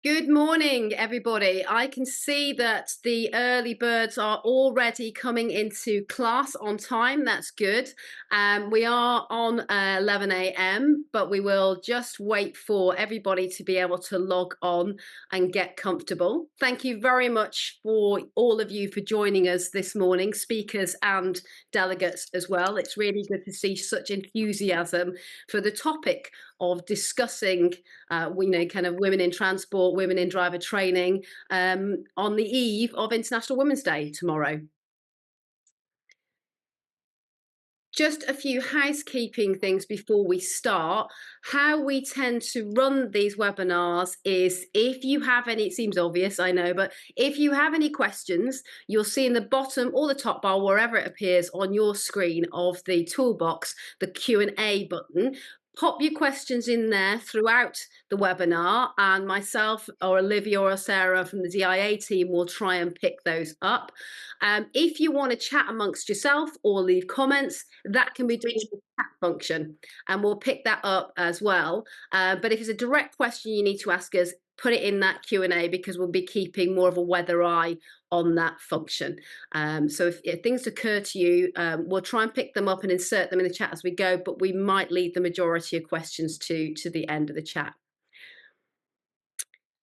Good morning, everybody. I can see that the early birds are already coming into class on time. That's good. We are on 11 a.m., but we will just wait for everybody to be able to log on and get comfortable. Thank you very much for all of you for joining us this morning, speakers and delegates as well. It's really good to see such enthusiasm for the topic of discussing kind of women in transport, women in driver training on the eve of International Women's Day tomorrow. Just a few housekeeping things before we start. How we tend to run these webinars is if you have any, it seems obvious, I know, but if you have any questions, you'll see in the bottom or the top bar, wherever it appears on your screen of the toolbox, the Q&A button. Pop your questions in there throughout the webinar, and myself or Olivia or Sara from the DIA team will try and pick those up. If you want to chat amongst yourself or leave comments, that can be done in the chat function, and we'll pick that up as well. But if it's a direct question you need to ask us, put it in that Q&A, because we'll be keeping more of a weather eye on that function. So if things occur to you, we'll try and pick them up and insert them in the chat as we go, but we might leave the majority of questions to the end of the chat.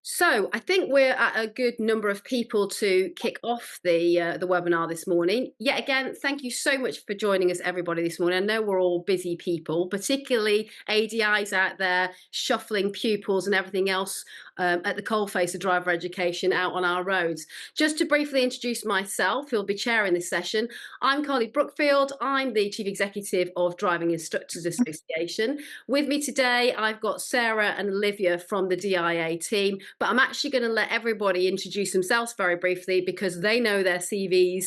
So I think we're at a good number of people to kick off the webinar this morning. Yet again, thank you so much for joining us, everybody, this morning. I know we're all busy people, particularly ADIs out there shuffling pupils and everything else at the coalface of driver education out on our roads. Just to briefly introduce myself, who'll be chairing this session, I'm Carly Brookfield. I'm the Chief Executive of Driving Instructors Association. With me today, I've got Sara and Olivia from the DIA team. But I'm actually going to let everybody introduce themselves very briefly, because they know their CVs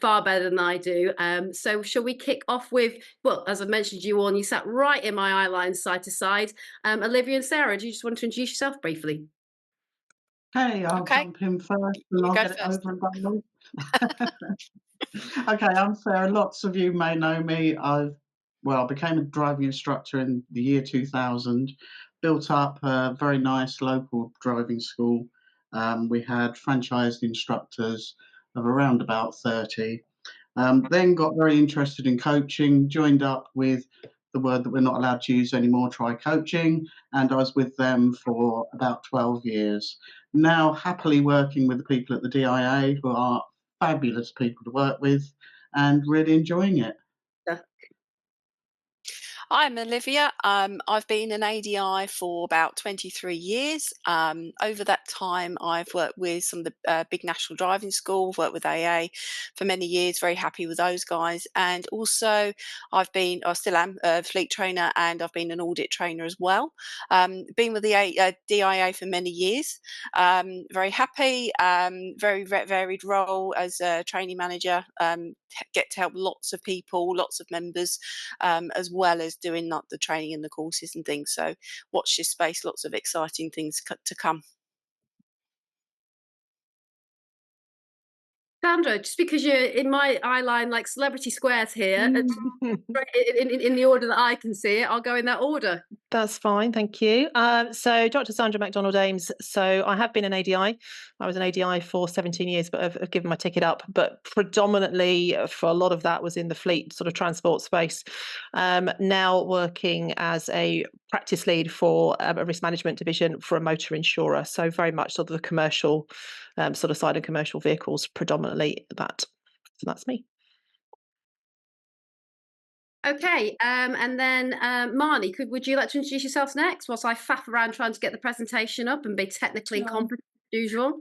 far better than I do. So shall we kick off with, well, as I mentioned you all, and you sat right in my eye line side to side. Olivia and Sara, do you just want to introduce yourself briefly? Okay, I'll jump in first and I'll get it over and done with. Okay, I'm Sara. Lots of you may know me. I became a driving instructor in the year 2000, built up a very nice local driving school. We had franchised instructors of around about 30. Then got very interested in coaching, joined up with the word that we're not allowed to use anymore, Try Coaching, and I was with them for about 12 years. Now happily working with the people at the DIA, who are fabulous people to work with, and really enjoying it. I'm Olivia. I've been an ADI for about 23 years. Over that time, I've worked with some of the big national driving schools, worked with AA for many years, very happy with those guys. And also, I still am a fleet trainer, and I've been an audit trainer as well. Been with the DIA for many years. Very happy, very varied role as a training manager. Get to help lots of people, lots of members, as well as doing like the training and the courses and things. So watch this space, lots of exciting things to come. Sandra, just because you're in my eye line like celebrity squares here, in the order that I can see it, I'll go in that order. That's fine, thank you. So Dr. Sandra MacDonald Ames. So I have been an ADI. I was an ADI for 17 years, but I've given my ticket up. But predominantly for a lot of that was in the fleet sort of transport space. Now working as a practice lead for a risk management division for a motor insurer. So very much sort of the commercial sort of side of commercial vehicles, predominantly that. So that's me. Okay, and then Marny, would you like to introduce yourself next, whilst I faff around trying to get the presentation up and be technically incompetent as usual?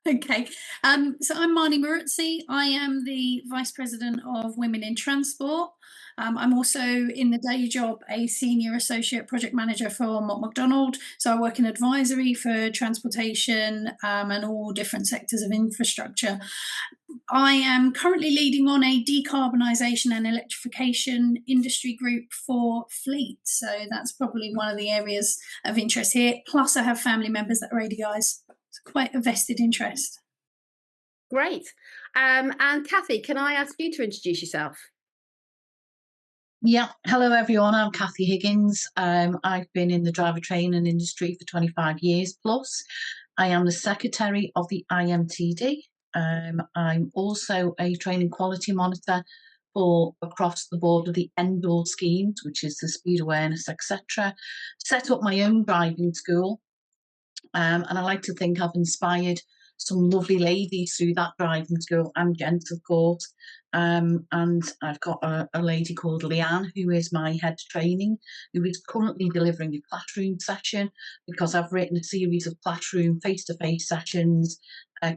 Okay, so I'm Marny Moruzzi. I am the Vice President of Women in Transport. I'm also in the day job a Senior Associate Project Manager for MacDonald. So I work in advisory for transportation and all different sectors of infrastructure. I am currently leading on a decarbonisation and electrification industry group for fleet. So that's probably one of the areas of interest here. Plus I have family members that are ADIs. It's quite a vested interest. Great. And Kathy, can I ask you to introduce yourself? Yeah, hello everyone, I'm Kathy Higgins. I've been in the driver training industry for 25 years plus. I am the secretary of the IMTD. I'm also a training quality monitor for across the board of the ENDOR schemes, which is the speed awareness, etc. Set up my own driving school, and I like to think I've inspired some lovely ladies through that driving school, and gents, of course. And I've got a lady called Leanne, who is my head training, who is currently delivering a classroom session, because I've written a series of classroom face-to-face sessions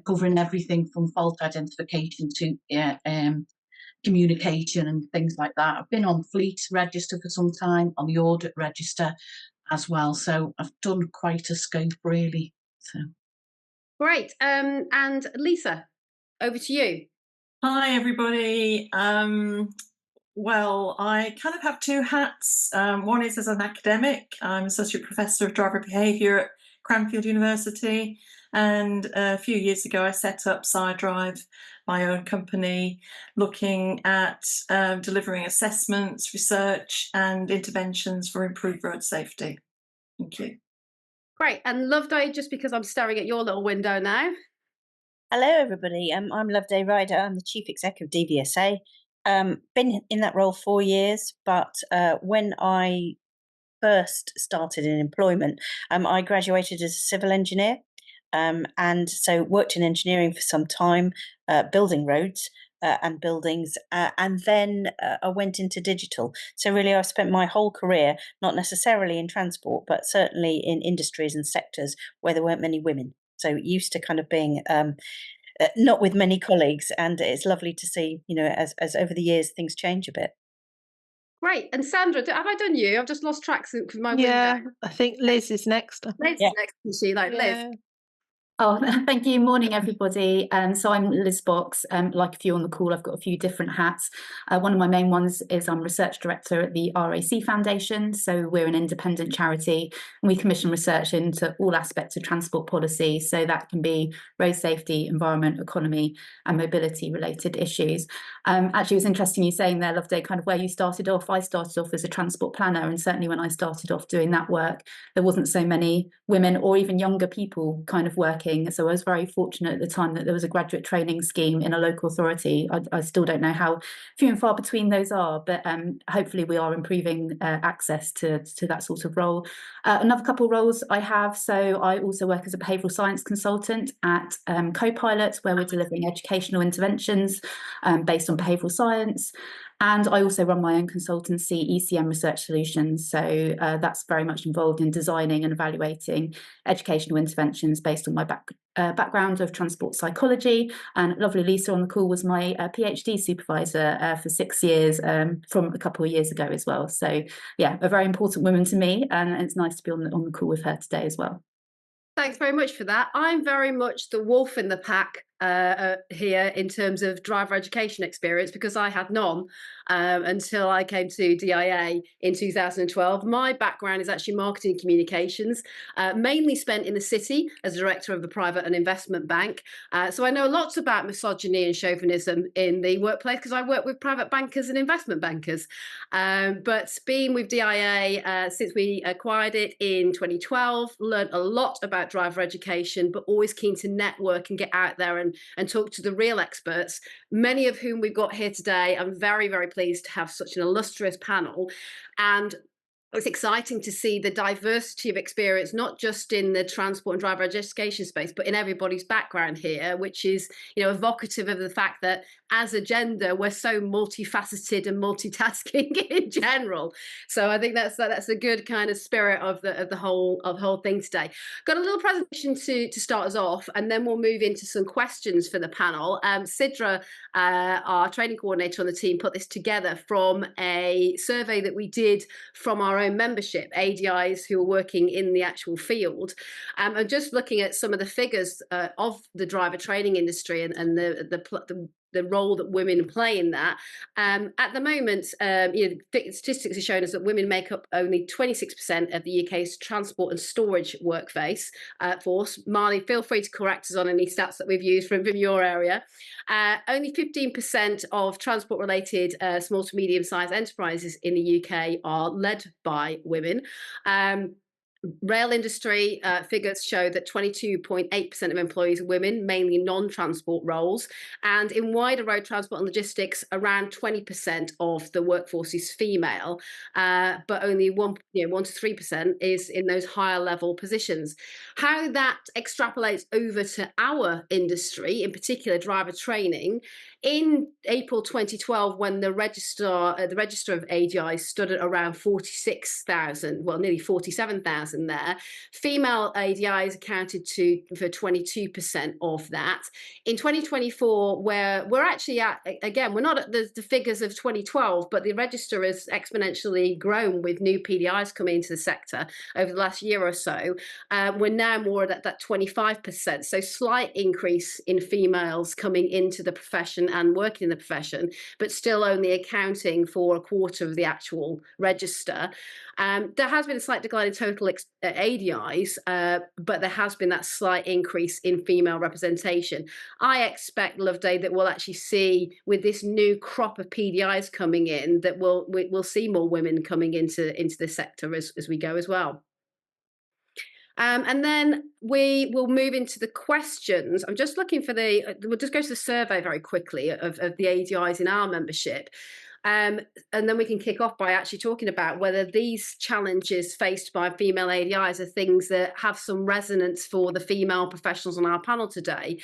covering everything from fault identification to communication and things like that. I've been on Fleet Register for some time, on the Audit Register as well. So I've done quite a scope, really. So great. And Lisa, over to you. Hi, everybody. Well, I kind of have two hats. One is as an academic. I'm Associate Professor of Driver Behaviour at Cranfield University. And a few years ago, I set up PsyDrive, my own company, looking at delivering assessments, research and interventions for improved road safety. Thank you. Great. And Loveday, just because I'm staring at your little window now. Hello, everybody. I'm Loveday Ryder. I'm the Chief Executive of DVSA. Been in that role 4 years, but when I first started in employment, I graduated as a civil engineer, and so worked in engineering for some time, building roads and buildings, and then I went into digital. So really, I've spent my whole career, not necessarily in transport, but certainly in industries and sectors where there weren't many women. So used to kind of being not with many colleagues, and it's lovely to see, as over the years things change a bit. Great. And Sandra, have I done you? I've just lost track of my window. I think Liz is next. Liz is next, isn't she? Liz. Oh, thank you. Morning, everybody. So I'm Liz Box. Like a few on the call, I've got a few different hats. One of my main ones is I'm Research Director at the RAC Foundation. So we're an independent charity, and we commission research into all aspects of transport policy. So that can be road safety, environment, economy, and mobility related issues. Actually, it was interesting you saying there, Loveday, kind of where you started off. I started off as a transport planner, and certainly when I started off doing that work, there wasn't so many women or even younger people kind of working. So I was very fortunate at the time that there was a graduate training scheme in a local authority. I still don't know how few and far between those are, but hopefully we are improving access to that sort of role. Another couple of roles I have. So I also work as a behavioural science consultant at Copilot, where we're delivering educational interventions based on behavioural science. And I also run my own consultancy, ECM Research Solutions. So that's very much involved in designing and evaluating educational interventions based on my background of transport psychology. And lovely Lisa on the call was my PhD supervisor for 6 years from a couple of years ago as well. So yeah, a very important woman to me, and it's nice to be on the call with her today as well. Thanks very much for that. I'm very much the wolf in the pack here in terms of driver education experience, because I had none until I came to DIA in 2012. My background is actually marketing and communications, mainly spent in the city as director of the private and investment bank. So I know lots about misogyny and chauvinism in the workplace because I work with private bankers and investment bankers. But being with DIA since we acquired it in 2012, learned a lot about driver education, but always keen to network and get out there and talk to the real experts, many of whom we've got here today. I'm very, very pleased to have such an illustrious panel. And it's exciting to see the diversity of experience, not just in the transport and driver education space, but in everybody's background here, which is, evocative of the fact that as a gender, we're so multifaceted and multitasking in general. So I think that's a good kind of spirit of the whole thing today. Got a little presentation to start us off, and then we'll move into some questions for the panel. Sidra, our training coordinator on the team, put this together from a survey that we did from our own membership, ADIs who are working in the actual field. And just looking at some of the figures of the driver training industry and the role that women play in that. At the moment, statistics are showing us that women make up only 26% of the UK's transport and storage workforce. Marny, feel free to correct us on any stats that we've used from your area. Only 15% of transport-related small to medium-sized enterprises in the UK are led by women. Rail industry figures show that 22.8% of employees are women, mainly non-transport roles. And in wider road transport and logistics, around 20% of the workforce is female, but only 1 to 3% is in those higher level positions. How that extrapolates over to our industry, in particular driver training, in April 2012, when the register of ADI stood at around 46,000, well, nearly 47,000 there, female ADIs accounted for 22% of that. In 2024, where we're actually at, again, we're not at the figures of 2012, but the register has exponentially grown with new PDIs coming into the sector over the last year or so. We're now more at that 25%, so slight increase in females coming into the profession and working in the profession, but still only accounting for a quarter of the actual register. There has been a slight decline in total ADIs, but there has been that slight increase in female representation. I expect, Loveday, that we'll actually see, with this new crop of PDIs coming in, that we'll see more women coming into the sector as we go as well. And then we will move into the questions. I'm just looking for we'll just go to the survey very quickly of the ADIs in our membership. And then we can kick off by actually talking about whether these challenges faced by female ADIs are things that have some resonance for the female professionals on our panel today.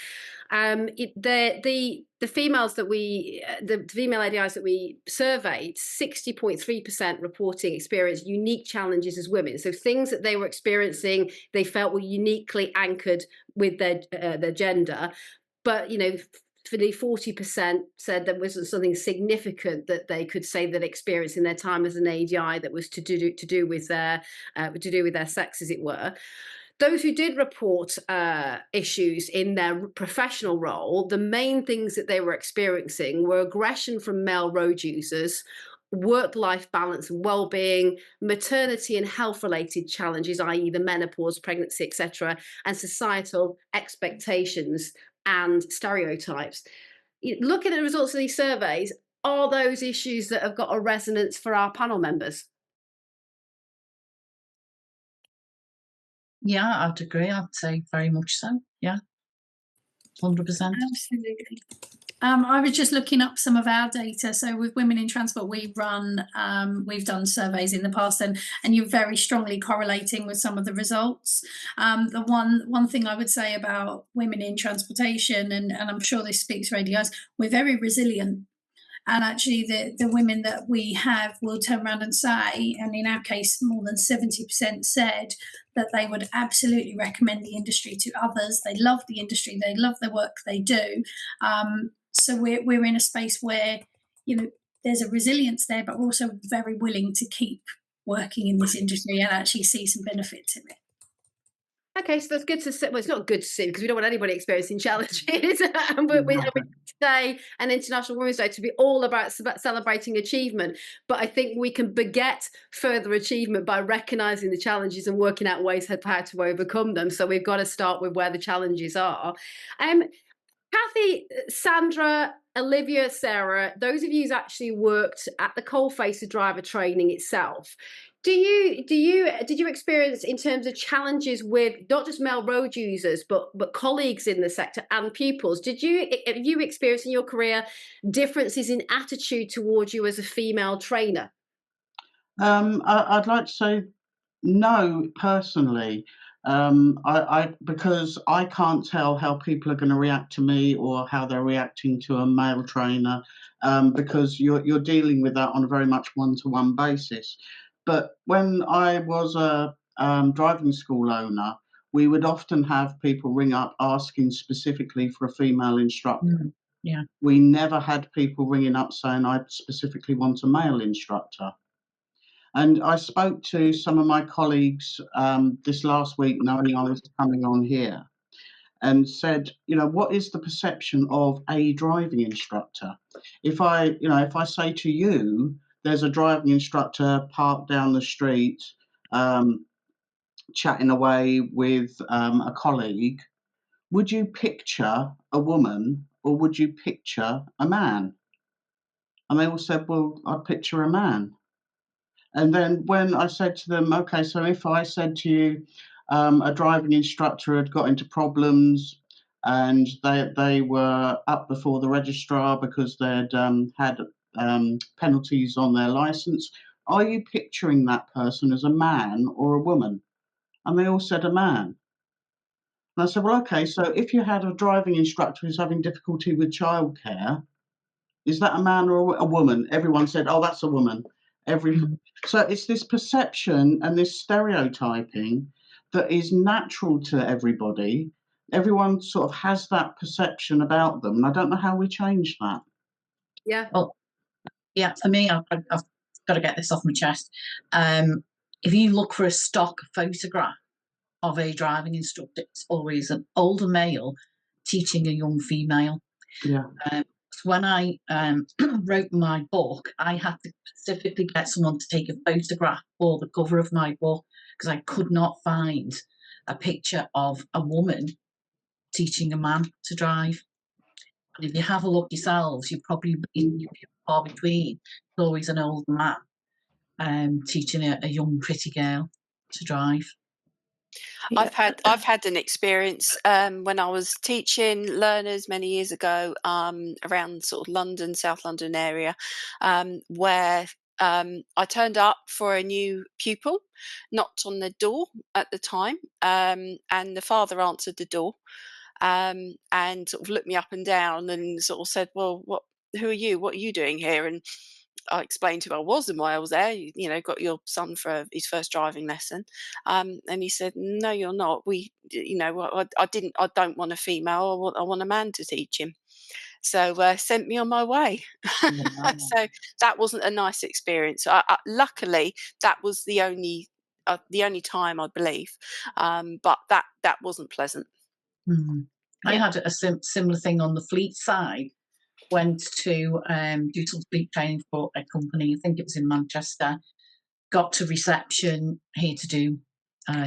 The female ADIs that we surveyed, 60.3% reporting experienced unique challenges as women. So things that they were experiencing, they felt were uniquely anchored with their gender. But, for the 40% said there wasn't something significant that they could say that experienced in their time as an ADI that was to do with their sex, as it were. Those who did report issues in their professional role, the main things that they were experiencing were aggression from male road users, work-life balance and well-being, maternity and health-related challenges, i.e. the menopause, pregnancy, etc., and societal expectations and stereotypes. Looking at the results of these surveys, are those issues that have got a resonance for our panel members? Yeah, I'd agree. I'd say very much so. Yeah, 100%. Absolutely. I was just looking up some of our data. So with Women in Transport, we've done surveys in the past, and you're very strongly correlating with some of the results. The one thing I would say about women in transportation, and I'm sure this speaks for ADIs, we're very resilient. And actually the women that we have will turn around and say, and in our case, more than 70% said that they would absolutely recommend the industry to others. They love the industry. They love the work they do. So we're in a space where, there's a resilience there, but we're also very willing to keep working in this industry and actually see some benefit to it. Okay, so that's good to see. Well, it's not good to see because we don't want anybody experiencing challenges. But today and International Women's Day to be all about celebrating achievement. But I think we can beget further achievement by recognising the challenges and working out ways how to overcome them. So we've got to start with where the challenges are. Kathy, Sandra, Olivia, Sara, those of you who's actually worked at the coalface of driver training itself, did you experience, in terms of challenges with not just male road users but colleagues in the sector and pupils, have you experienced in your career differences in attitude towards you as a female trainer? I'd like to say no, personally. Because I can't tell how people are going to react to me or how they're reacting to a male trainer, because you're dealing with that on a very much one-to-one basis. But when I was a driving school owner, we would often have people ring up asking specifically for a female instructor. Yeah. We never had people ringing up saying, I specifically want a male instructor. And I spoke to some of my colleagues this last week, knowing I was coming on here, and said, what is the perception of a driving instructor? If I say to you, there's a driving instructor parked down the street, chatting away with a colleague, would you picture a woman or would you picture a man? And they all said, well, I'd picture a man. And then when I said to them, okay, so if I said to you, a driving instructor had got into problems and they were up before the registrar because they'd had penalties on their license, are you picturing that person as a man or a woman? And they all said a man. And I said, well, okay, so if you had a driving instructor who's having difficulty with childcare, is that a man or a woman? Everyone said, oh, that's a woman. So it's this perception and this stereotyping that is natural to everybody. Everyone sort of has that perception about them. And I don't know how we change that. Yeah. Well, yeah, for me, I've got to get this off my chest. If you look for a stock photograph of a driving instructor, it's always an older male teaching a young female. Yeah. When I wrote my book, I had to specifically get someone to take a photograph for the cover of my book because I could not find a picture of a woman teaching a man to drive. And if you have a look yourselves, you'll be far between. It's always an older man teaching a young, pretty girl to drive. Yeah. I've had an experience when I was teaching learners many years ago around sort of London, South London area, where I turned up for a new pupil, knocked on the door at the time, and the father answered the door and sort of looked me up and down and sort of said, well, who are you? What are you doing here? And I explained who I was and why I was there. You know, got your son for his first driving lesson, and he said, "No, you're not. I don't want a female. I want a man to teach him." So sent me on my way. So that wasn't a nice experience. Luckily, that was the only time, I believe, but that wasn't pleasant. I had a similar thing on the fleet side. Went to do some fleet training for a company, I think it was in Manchester, got to reception, here to do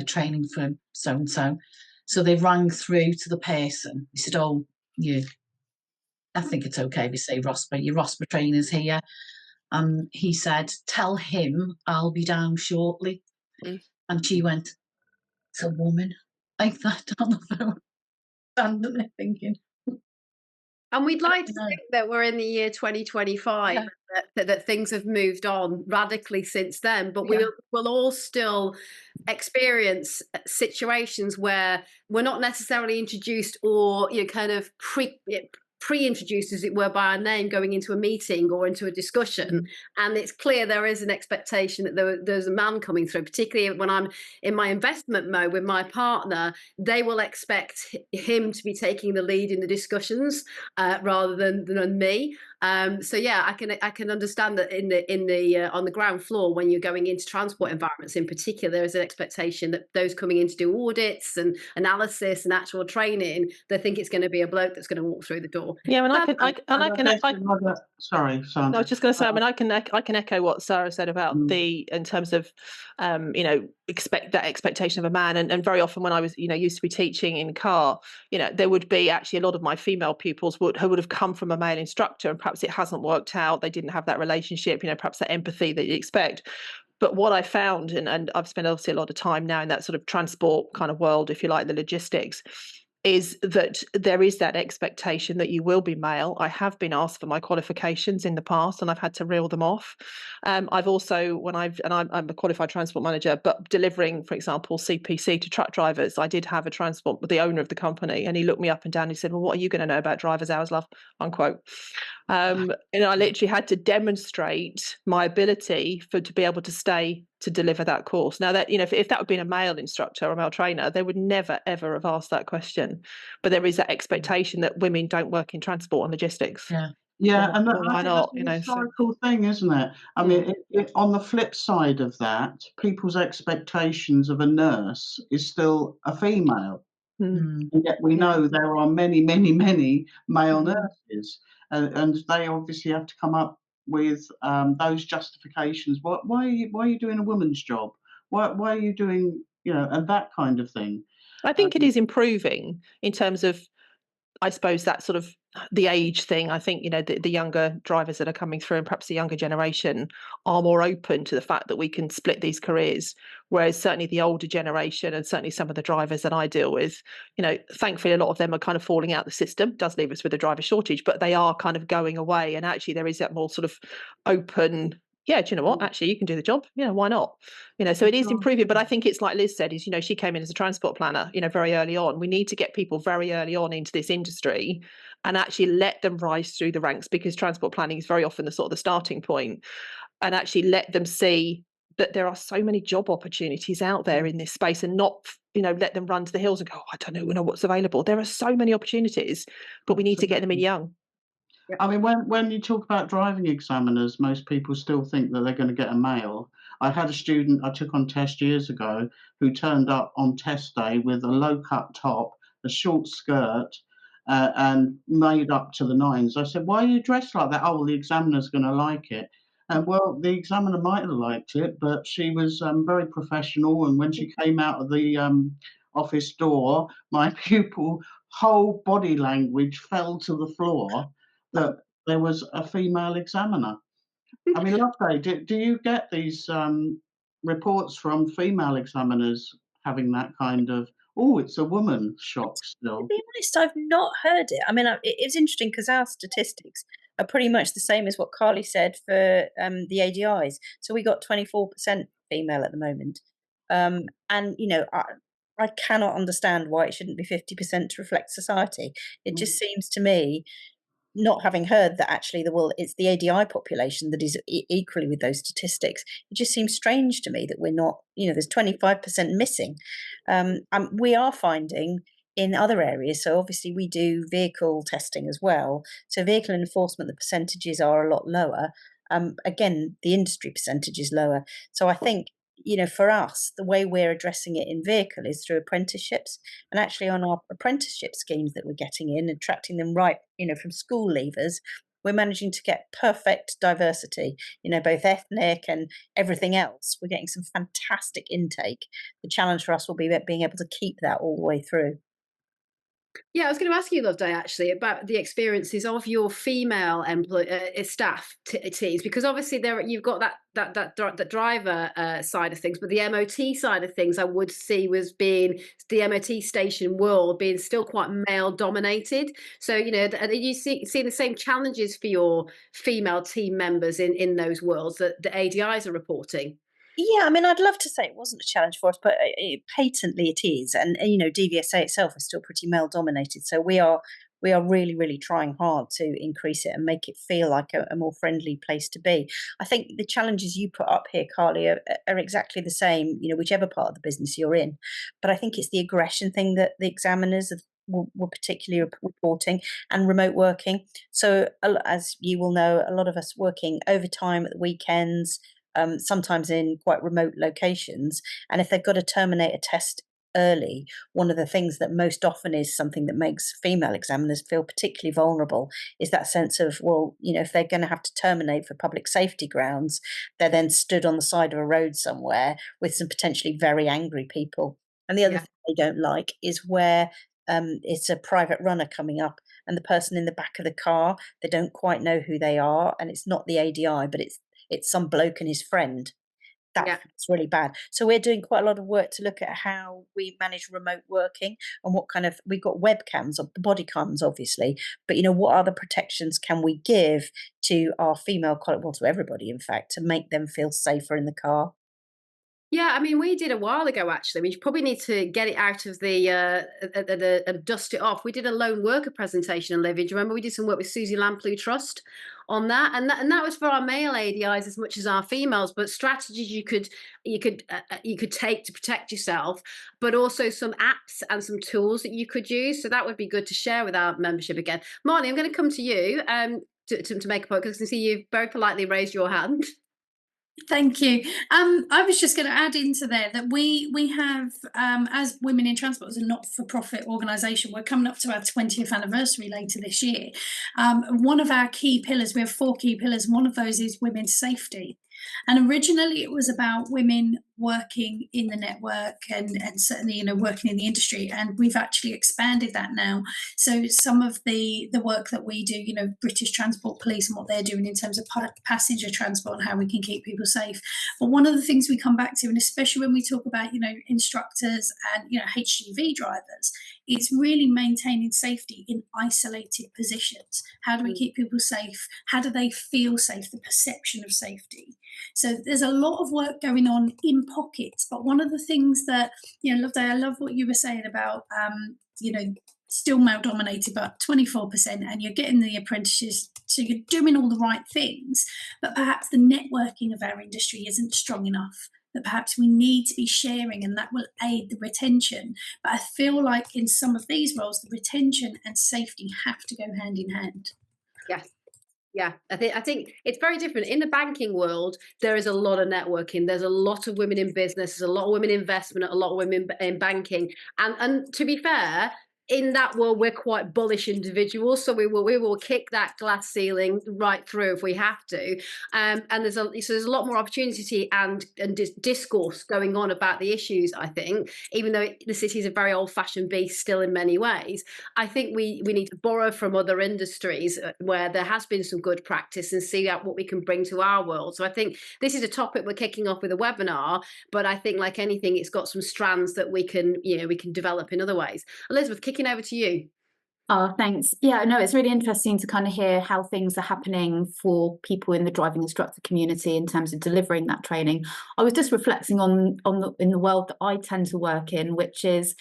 training for so-and-so. So they rang through to the person. He said, oh, I think it's okay if you say ROSPA, your ROSPA trainer's here. And he said, tell him I'll be down shortly. And she went, it's a woman, like that on the phone, standing there thinking. And we'd like to think that we're in the year 2025, that things have moved on radically since then, but we'll all still experience situations where we're not necessarily introduced or kind of pre-introduced, as it were, by our name going into a meeting or into a discussion. And it's clear there is an expectation that there's a man coming through, particularly when I'm in my investment mode with my partner. They will expect him to be taking the lead in the discussions rather than me. So yeah, I can understand that in the on the ground floor, when you're going into transport environments in particular, there is an expectation that those coming in to do audits and analysis and actual training, they think it's going to be a bloke that's going to walk through the door. Yeah, and sorry, Sandra. I was just going to say, I mean, I can echo what Sara said about in terms of expectation of a man, and very often when I was used to be teaching in car, there would be actually a lot of my female pupils who would have come from a male instructor, and perhaps it hasn't worked out. They didn't have that relationship, perhaps that empathy that you expect. But what I found, and I've spent obviously a lot of time now in that sort of transport kind of world, if you like, the logistics, is that there is that expectation that you will be male. I have been asked for my qualifications in the past, and I've had to reel them off. I've also, I'm a qualified transport manager, but delivering, for example, CPC to truck drivers, I did have a transport with the owner of the company, and he looked me up and down. And he said, "Well, what are you going to know about driver's hours, love?" Unquote. And I literally had to demonstrate my ability to be able to stay to deliver that course. Now that, if that had been a male instructor or a male trainer, they would never, ever have asked that question. But there is that expectation that women don't work in transport and logistics. Yeah, and why not? That's a historical thing, isn't it? I mean, on the flip side of that, people's expectations of a nurse is still a female. And yet we know there are many, many, many male nurses, and they obviously have to come up with those justifications. Why are you doing a woman's job? Why are you doing and that kind of thing? I think it is improving in terms of, I suppose, that sort of the age thing. I think, the younger drivers that are coming through, and perhaps the younger generation, are more open to the fact that we can split these careers. Whereas certainly the older generation, and certainly some of the drivers that I deal with, thankfully a lot of them are kind of falling out the system. It does leave us with a driver shortage, but they are kind of going away. And actually there is that more sort of open, yeah, do you know what? Actually, you can do the job. Why not? So it is improving. But I think it's like Liz said, is, she came in as a transport planner, very early on. We need to get people very early on into this industry and actually let them rise through the ranks, because transport planning is very often the sort of the starting point, and actually let them see that there are so many job opportunities out there in this space, and not, let them run to the hills and go, I don't know what's available. There are so many opportunities, but we need to get them in young. I mean, when you talk about driving examiners, most people still think that they're going to get a male. I had a student I took on test years ago who turned up on test day with a low-cut top, a short skirt, and made up to the nines. I said, why are you dressed like that? Oh, well, the examiner's going to like it. And well, the examiner might have liked it, but she was very professional. And when she came out of the office door, my pupil whole body language fell to the floor that there was a female examiner. I mean, Loveday, do you get these reports from female examiners having that kind of, oh, it's a woman shock still? To be honest, I've not heard it. I mean, it's interesting because our statistics are pretty much the same as what Carly said for the ADIs. So we got 24% female at the moment. And, I cannot understand why it shouldn't be 50% to reflect society. It just seems to me, not having heard that actually it's the ADI population that is equally with those statistics. It just seems strange to me that we're not, there's 25% missing. We are finding in other areas, so obviously we do vehicle testing as well. So vehicle enforcement, the percentages are a lot lower. Again, the industry percentage is lower. So I think, for us, the way we're addressing it in vehicle is through apprenticeships, and actually on our apprenticeship schemes that we're getting in, attracting them right, from school leavers, we're managing to get perfect diversity, both ethnic and everything else. We're getting some fantastic intake. The challenge for us will be being able to keep that all the way through. Yeah, I was going to ask you, Loveday, actually, about the experiences of your female staff teams, because obviously you've got that driver side of things, but the MOT side of things, I would see, was being the MOT station world being still quite male dominated. So you see the same challenges for your female team members in those worlds that the ADIs are reporting. Yeah, I mean, I'd love to say it wasn't a challenge for us, but patently it is. And DVSA itself is still pretty male dominated. So we are really, really trying hard to increase it and make it feel like a more friendly place to be. I think the challenges you put up here, Carly, are exactly the same, whichever part of the business you're in. But I think it's the aggression thing that the examiners were particularly reporting, and remote working. So as you will know, a lot of us working overtime at the weekends, sometimes in quite remote locations. And if they've got to terminate a test early, one of the things that most often is something that makes female examiners feel particularly vulnerable is that sense of, well, if they're going to have to terminate for public safety grounds, they're then stood on the side of a road somewhere with some potentially very angry people. And the other thing they don't like is where it's a private runner coming up and the person in the back of the car, they don't quite know who they are, and it's not the ADI, but it's some bloke and his friend. That's really bad. So we're doing quite a lot of work to look at how we manage remote working and what kind of, we've got webcams, the body cams obviously, but what other protections can we give to our female colleagues, well, to everybody in fact, to make them feel safer in the car. Yeah, I mean, we did a while ago, actually. We probably need to get it out of the dust it off. We did a lone worker presentation, Olivia. Do you remember we did some work with Susie Lamplugh Trust on that? And that was for our male ADIs as much as our females, but strategies you could take to protect yourself, but also some apps and some tools that you could use. So that would be good to share with our membership again. Marny, I'm going to come to you to make a point, because I can see you've very politely raised your hand. Thank you. I was just going to add into there that we have, as Women in Transport, as a not-for-profit organisation, we're coming up to our 20th anniversary later this year. One of our key pillars, we have 4 key pillars, and one of those is women's safety. And originally it was about women working in the network and certainly, you know, working in the industry, and we've actually expanded that now. So some of the work that we do, you know, British Transport Police and what they're doing in terms of passenger transport and how we can keep people safe. But one of the things we come back to, and especially when we talk about, you know, instructors and, you know, HGV drivers, it's really maintaining safety in isolated positions. How do we keep people safe? How do they feel safe? The perception of safety. So there's a lot of work going on in pockets. But one of the things that, you know, Loveday, I love what you were saying about, you know, still male dominated, but 24%, and you're getting the apprentices, so you're doing all the right things, but perhaps the networking of our industry isn't strong enough, that perhaps we need to be sharing, and that will aid the retention. But I feel like in some of these roles, the retention and safety have to go hand in hand. Yes. Yeah, I think it's very different. In the banking world, there is a lot of networking. There's a lot of women in business. There's a lot of women in investment, a lot of women in banking. And to be fair, in that world, we're quite bullish individuals, so we will kick that glass ceiling right through if we have to. And there's a lot more opportunity and discourse going on about the issues. I think, even though the city is a very old-fashioned beast still in many ways, I think we need to borrow from other industries where there has been some good practice and see out what we can bring to our world. So I think this is a topic we're kicking off with a webinar, but I think like anything, it's got some strands that we can develop in other ways. Elizabeth, kicking over to you. Oh, thanks. Yeah, no, it's really interesting to kind of hear how things are happening for people in the driving instructor community in terms of delivering that training. I was just reflecting on in the world that I tend to work in, which is,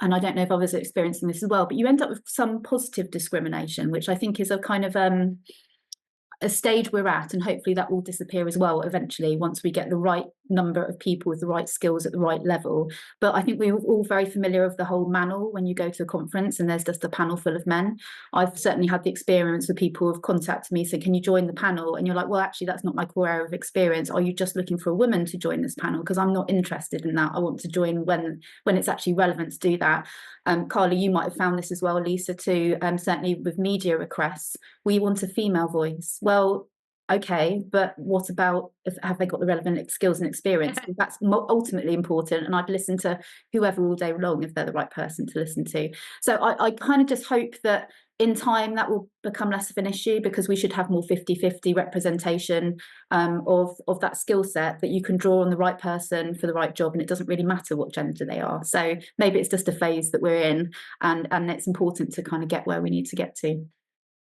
and I don't know if others are experiencing this as well, but you end up with some positive discrimination, which I think is a kind of a stage we're at, and hopefully that will disappear as well eventually once we get the right number of people with the right skills at the right level. But I think we're all very familiar of the whole manel when you go to a conference and there's just a panel full of men. I've certainly had the experience where people have contacted me saying, can you join the panel? And you're like, well, actually, that's not my core area of experience. Are you just looking for a woman to join this panel? Because I'm not interested in that. I want to join when it's actually relevant to do that. Carly, you might have found this as well, Lisa, too. Certainly with media requests, we want a female voice. Well, okay, but what about have they got the relevant skills and experience? That's ultimately important, and I'd listen to whoever all day long if they're the right person to listen to. So I kind of just hope that in time that will become less of an issue, because we should have more 50-50 representation of that skill set, that you can draw on the right person for the right job, and it doesn't really matter what gender they are. So maybe it's just a phase that we're in, and it's important to kind of get where we need to get to.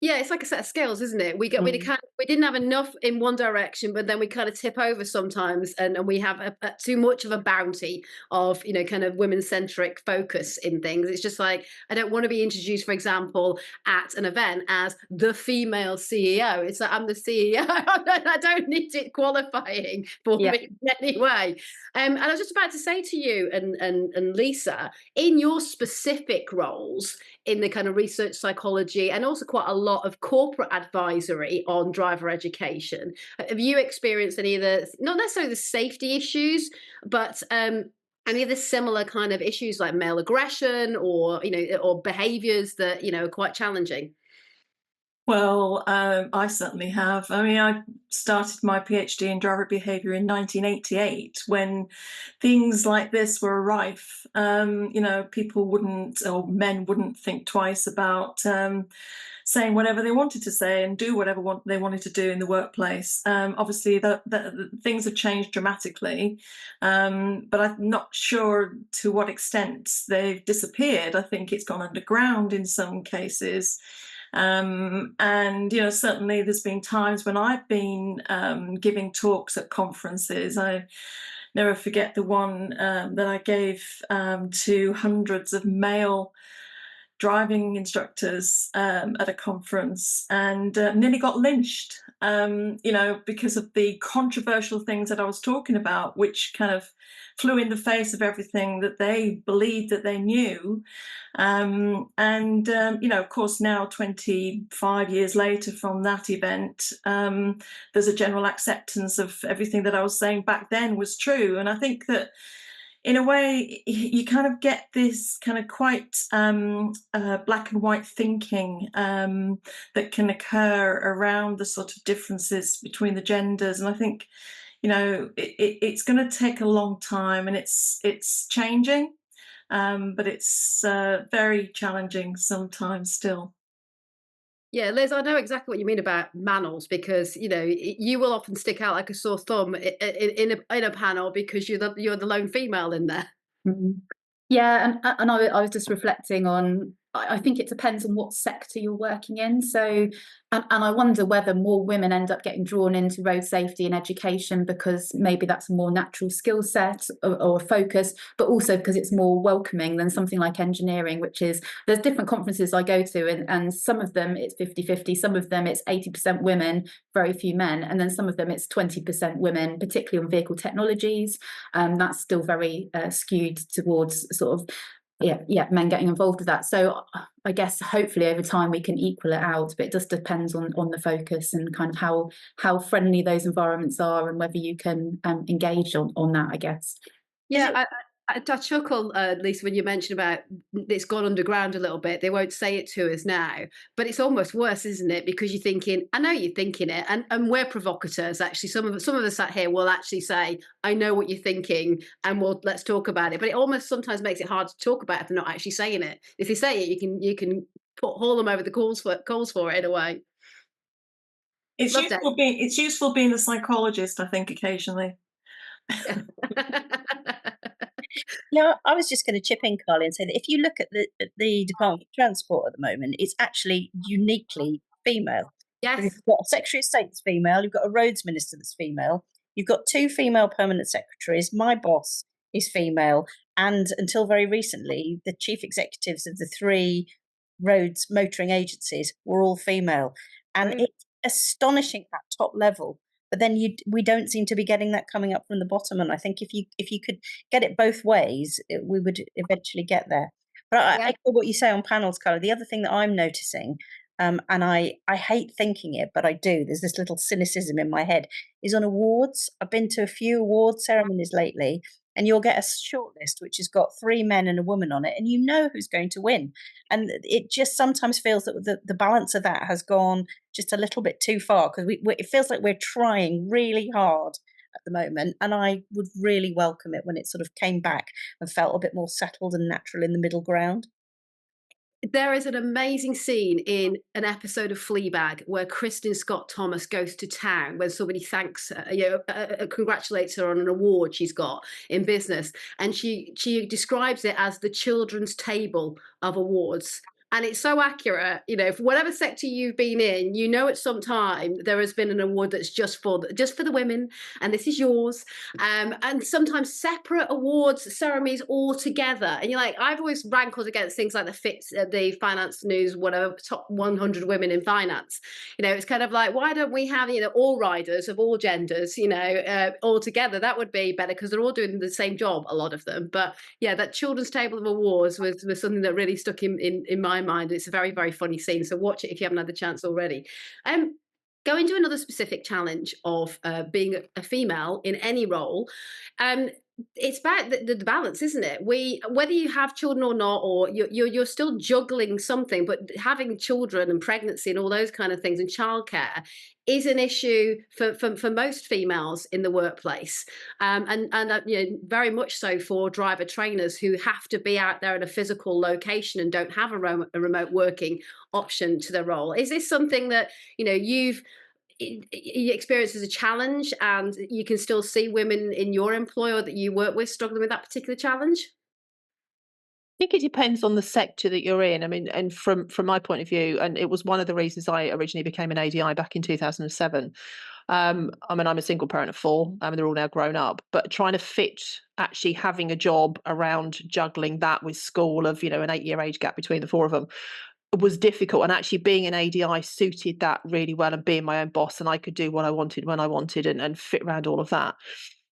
Yeah, it's like a set of scales, isn't it? We didn't have enough in one direction, but then we kind of tip over sometimes, and we have too much of a bounty of, you know, kind of women-centric focus in things. It's just like, I don't want to be introduced, for example, at an event as the female CEO. It's like, I'm the CEO. I don't need it qualifying for me in any way. And I was just about to say to you and Lisa, in your specific roles in the kind of research psychology and also quite a lot of corporate advisory on driver education, have you experienced any of the, not necessarily the safety issues, but any of the similar kind of issues like male aggression or, you know, or behaviours that, you know, are quite challenging? Well, I certainly have. I mean, I started my PhD in driver behaviour in 1988 when things like this were rife. You know, people wouldn't, or men wouldn't think twice about saying whatever they wanted to say and do whatever they wanted to do in the workplace. Obviously, the things have changed dramatically, but I'm not sure to what extent they've disappeared. I think it's gone underground in some cases. And, you know, certainly there's been times when I've been giving talks at conferences. I never forget the one that I gave to hundreds of male driving instructors at a conference, and nearly got lynched, you know, because of the controversial things that I was talking about, which kind of flew in the face of everything that they believed that they knew. You know, of course, now 25 years later from that event, there's a general acceptance of everything that I was saying back then was true. And I think that in a way, you kind of get this kind of quite black and white thinking that can occur around the sort of differences between the genders. And I think, it's going to take a long time, and it's changing, but it's very challenging sometimes still. Yeah, Liz, I know exactly what you mean about manels, because you will often stick out like a sore thumb in a panel because you're the lone female in there. Mm-hmm. Yeah, and I was just reflecting on, I think it depends on what sector you're working in. So, and I wonder whether more women end up getting drawn into road safety and education because maybe that's a more natural skill set or focus, but also because it's more welcoming than something like engineering, which is, there's different conferences I go to, and some of them it's 50-50, some of them it's 80% women, very few men, and then some of them it's 20% women, particularly on vehicle technologies. That's still very skewed towards sort of men getting involved with that. So I guess hopefully over time we can equal it out, but it just depends on the focus and kind of how friendly those environments are and whether you can engage on that, I guess. Yeah, I chuckle, Lisa, when you mentioned about it's gone underground a little bit. They won't say it to us now, but it's almost worse, isn't it? Because you're thinking, I know you're thinking it, and we're provocateurs. Actually, some of us sat here will actually say, I know what you're thinking, and let's talk about it. But it almost sometimes makes it hard to talk about if they're not actually saying it. If they say it, you can haul them over the coals for it in a way. It's useful being a psychologist, I think, occasionally. Yeah, I was just going to chip in, Carly, and say that if you look at the Department of Transport at the moment, it's actually uniquely female. Yes. You've got a Secretary of State that's female, you've got a Roads Minister that's female, you've got 2 female permanent secretaries, my boss is female, and until very recently, the chief executives of the 3 roads motoring agencies were all female. And it's astonishing at top level. But then we don't seem to be getting that coming up from the bottom. And I think if you could get it both ways, we would eventually get there. But I echo what you say on panels, Carla. The other thing that I'm noticing, and I hate thinking it, but I do, there's this little cynicism in my head, is on awards. I've been to a few award ceremonies lately, and you'll get a shortlist which has got 3 men and a woman on it, and you know who's going to win. And it just sometimes feels that the balance of that has gone just a little bit too far, because it feels like we're trying really hard at the moment, and I would really welcome it when it sort of came back and felt a bit more settled and natural in the middle ground. There is an amazing scene in an episode of Fleabag where Kristen Scott Thomas goes to town when somebody thanks, congratulates her on an award she's got in business, and she describes it as the children's table of awards. And it's so accurate, for whatever sector you've been in, at some time there has been an award that's just for the women, and this is yours. And sometimes separate awards ceremonies all together. And you're like, I've always rankled against things like the Finance News, whatever, top 100 women in finance. It's kind of like, why don't we have all riders of all genders, all together? That would be better because they're all doing the same job, a lot of them. But yeah, that children's table of awards was something that really stuck in my mind. It's a very, very funny scene, so watch it if you haven't had the chance already. Going to another specific challenge of being a female in any role, it's about the balance, isn't it? Whether you have children or not, or you're still juggling something, but having children and pregnancy and all those kind of things and childcare is an issue for most females in the workplace, and very much so for driver trainers who have to be out there in a physical location and don't have a remote working option to their role. Is this something that you experience as a challenge, and you can still see women in your employer that you work with struggling with that particular challenge? I think it depends on the sector that you're in. I mean, and from my point of view, and it was one of the reasons I originally became an ADI back in 2007. I'm a single parent of 4, and they're all now grown up, but trying to fit actually having a job around juggling that with school of, an 8-year age gap between the 4 of them was difficult. And actually being an ADI suited that really well, and being my own boss, and I could do what I wanted when I wanted and fit around all of that.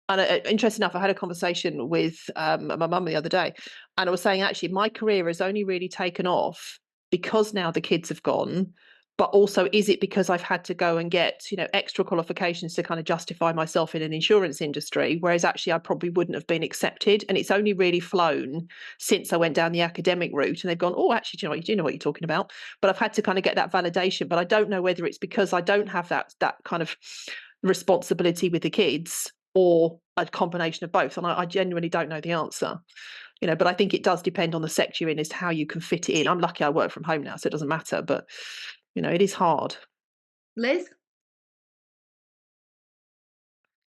And interesting enough, I had a conversation with my mum the other day, and I was saying, actually, my career has only really taken off because now the kids have gone, but also is it because I've had to go and get, extra qualifications to kind of justify myself in an insurance industry, whereas actually I probably wouldn't have been accepted. And it's only really flown since I went down the academic route, and they've gone, oh, actually, you do know what you're talking about. But I've had to kind of get that validation, but I don't know whether it's because I don't have that kind of responsibility with the kids, or a combination of both? And I genuinely don't know the answer. But I think it does depend on the sector you're in as to how you can fit it in. I'm lucky I work from home now, so it doesn't matter, but it is hard. Liz?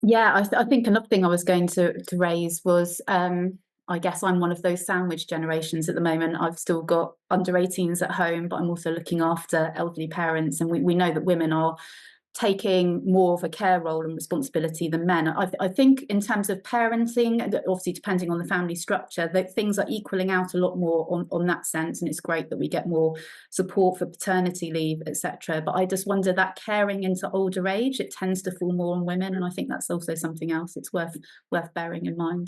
Yeah, I think another thing I was going to raise was, I guess I'm one of those sandwich generations at the moment. I've still got under 18s at home, but I'm also looking after elderly parents, and we know that women are taking more of a care role and responsibility than men. I think in terms of parenting, obviously depending on the family structure, that things are equaling out a lot more on that sense, and it's great that we get more support for paternity leave, etc. But I just wonder that caring into older age, it tends to fall more on women, and I think that's also something else it's worth bearing in mind.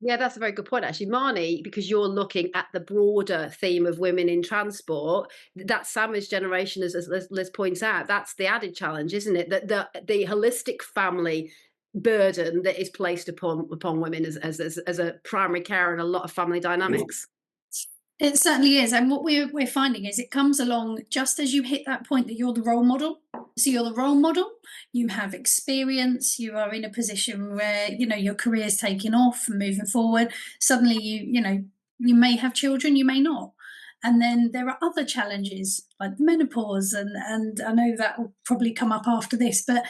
Yeah, that's a very good point, actually, Marny, because you're looking at the broader theme of women in transport. That sandwich generation, as Liz points out, that's the added challenge, isn't it? That the holistic family burden that is placed upon women as a primary carer in a lot of family dynamics. It certainly is. And what we're finding is it comes along just as you hit that point that you're the role model. So you're the role model, you have experience, you are in a position where, your career is taking off and moving forward. Suddenly you may have children, you may not. And then there are other challenges like menopause, and I know that will probably come up after this, but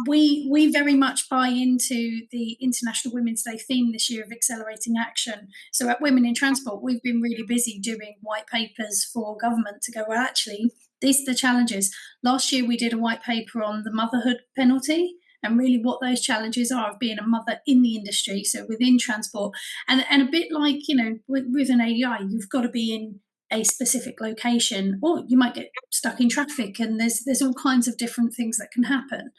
we very much buy into the International Women's Day theme this year of accelerating action. So at Women in Transport, we've been really busy doing white papers for government to go, well, actually, these are the challenges. Last year, we did a white paper on the motherhood penalty, and really what those challenges are of being a mother in the industry, so within transport. And a bit like, with an ADI, you've got to be in a specific location, or you might get stuck in traffic, and there's all kinds of different things that can happen.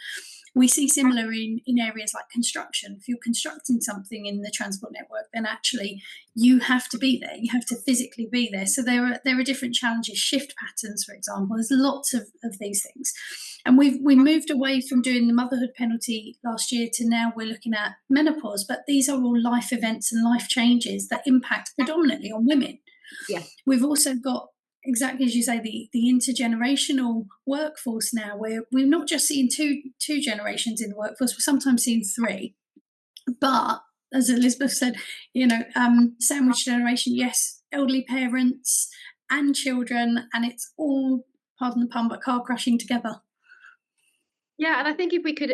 We see similar in areas like construction. If you're constructing something in the transport network, then actually you have to be there. You have to physically be there. So there are different challenges, shift patterns, for example. There's lots of these things. And we moved away from doing the motherhood penalty last year to now we're looking at menopause. But these are all life events and life changes that impact predominantly on women. Yeah. We've also got, exactly as you say, the intergenerational workforce now, where we're not just seeing two generations in the workforce, we're sometimes seeing three. But as Elizabeth said, sandwich generation, yes, elderly parents and children, and it's all, pardon the pun, but car crashing together. Yeah, and I think if we could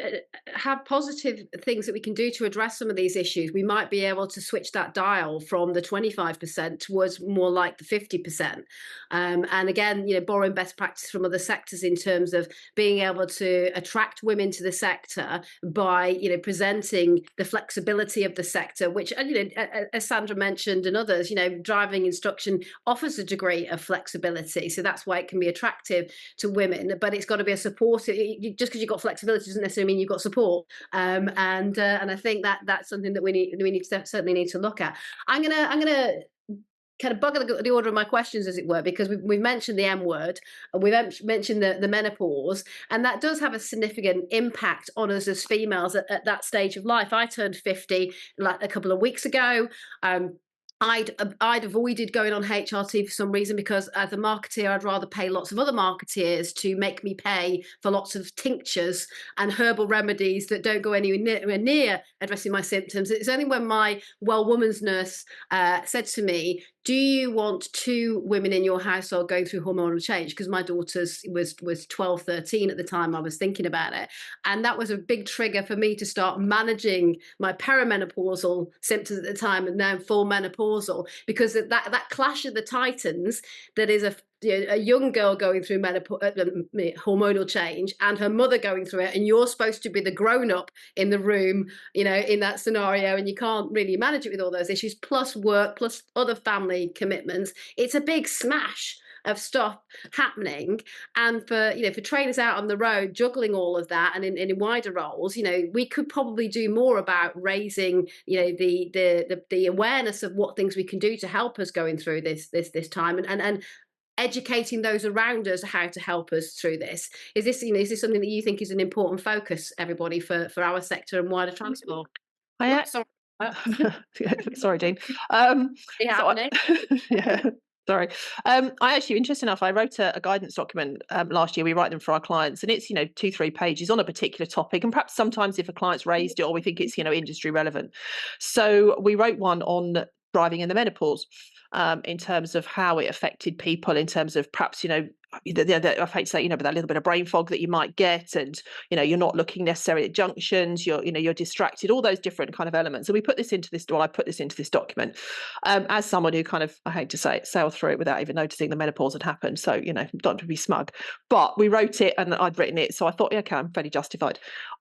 have positive things that we can do to address some of these issues, we might be able to switch that dial from the 25% towards more like the 50%. And again, borrowing best practice from other sectors in terms of being able to attract women to the sector by, presenting the flexibility of the sector, which, as Sandra mentioned and others, driving instruction offers a degree of flexibility. So that's why it can be attractive to women, but it's got to be a support. Just because you've got flexibility doesn't necessarily mean you've got support, and I think that's something that we certainly need to look at. I'm gonna kind of bugger the order of my questions, as it were, because we've mentioned the M word, and we've mentioned the menopause, and that does have a significant impact on us as females at that stage of life. I turned 50 like a couple of weeks ago. I'd avoided going on HRT for some reason, because as a marketeer, I'd rather pay lots of other marketeers to make me pay for lots of tinctures and herbal remedies that don't go anywhere near addressing my symptoms. It's only when my well woman's nurse said to me, do you want two women in your household going through hormonal change? Because my daughter was 12, 13 at the time I was thinking about it. And that was a big trigger for me to start managing my perimenopausal symptoms at the time, and now full menopausal, because that clash of the titans, that is a young girl going through hormonal change and her mother going through it, and you're supposed to be the grown-up in the room, in that scenario, and you can't really manage it with all those issues, plus work, plus other family commitments. It's a big smash of stuff happening, and for trainers out on the road juggling all of that and in wider roles, we could probably do more about raising the awareness of what things we can do to help us going through this time, and educating those around us how to help us through this. Is this something that you think is an important focus, everybody, for our sector and wider transport? Sorry, Dean. Sorry. I actually, interesting enough, I wrote a guidance document last year. We write them for our clients, and it's 2-3 pages on a particular topic, and perhaps sometimes if a client's raised it or we think it's industry relevant. So we wrote one on driving in the menopause, in terms of how it affected people, in terms of perhaps I hate to say, but that little bit of brain fog that you might get, and you're not looking necessarily at junctions, you're distracted, all those different kind of elements. And we put this into this, well, I put this into this document as someone who kind of, I hate to say it, sailed through it without even noticing the menopause had happened. So, not to be smug, but we wrote it and I'd written it. So I thought, yeah, okay, I'm fairly justified.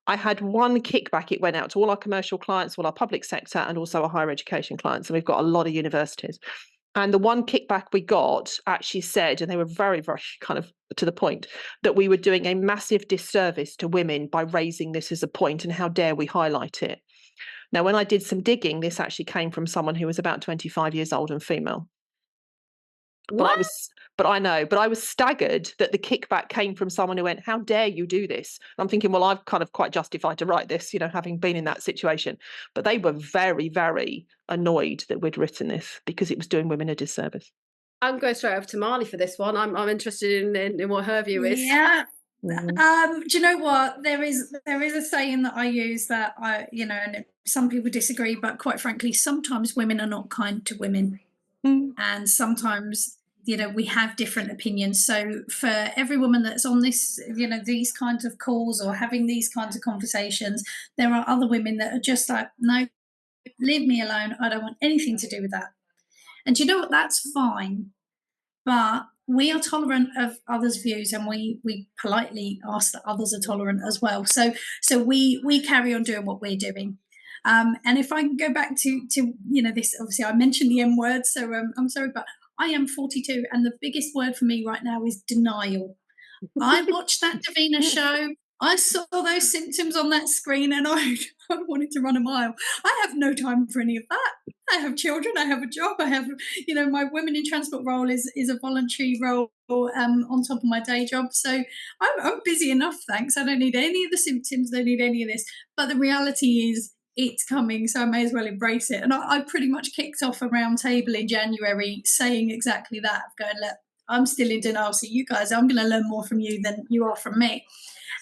I had one kickback. It went out to all our commercial clients, all our public sector, and also our higher education clients. And we've got a lot of universities. And the one kickback we got actually said, and they were very, very kind of to the point, that we were doing a massive disservice to women by raising this as a point, and how dare we highlight it. Now, when I did some digging, this actually came from someone who was about 25 years old and female. What? But I was staggered that the kickback came from someone who went, how dare you do this? And I'm thinking, well, I'm kind of quite justified to write this, having been in that situation. But they were very, very annoyed that we'd written this because it was doing women a disservice. I'm going straight over to Marny for this one. I'm interested in what her view is. Yeah. Do you know what? There is a saying that I use that and some people disagree, but quite frankly, sometimes women are not kind to women. And sometimes, we have different opinions. So for every woman that's on this, these kinds of calls or having these kinds of conversations, there are other women that are just like, no, leave me alone. I don't want anything to do with that. And you know what? That's fine. But we are tolerant of others' views, and we politely ask that others are tolerant as well. So we carry on doing what we're doing. And if I can go back to this, obviously I mentioned the M word, so I'm sorry, but I am 42, and the biggest word for me right now is denial. I watched that Davina show. I saw those symptoms on that screen, and I wanted to run a mile. I have no time for any of that. I have children. I have a job. I have, my Women in Transport role is a voluntary role on top of my day job. So I'm busy enough, thanks. I don't need any of the symptoms. Don't need any of this. But the reality is, it's coming, so I may as well embrace it. And I pretty much kicked off a round table in January saying exactly that, going, look, I'm still in denial, so you guys, I'm going to learn more from you than you are from me.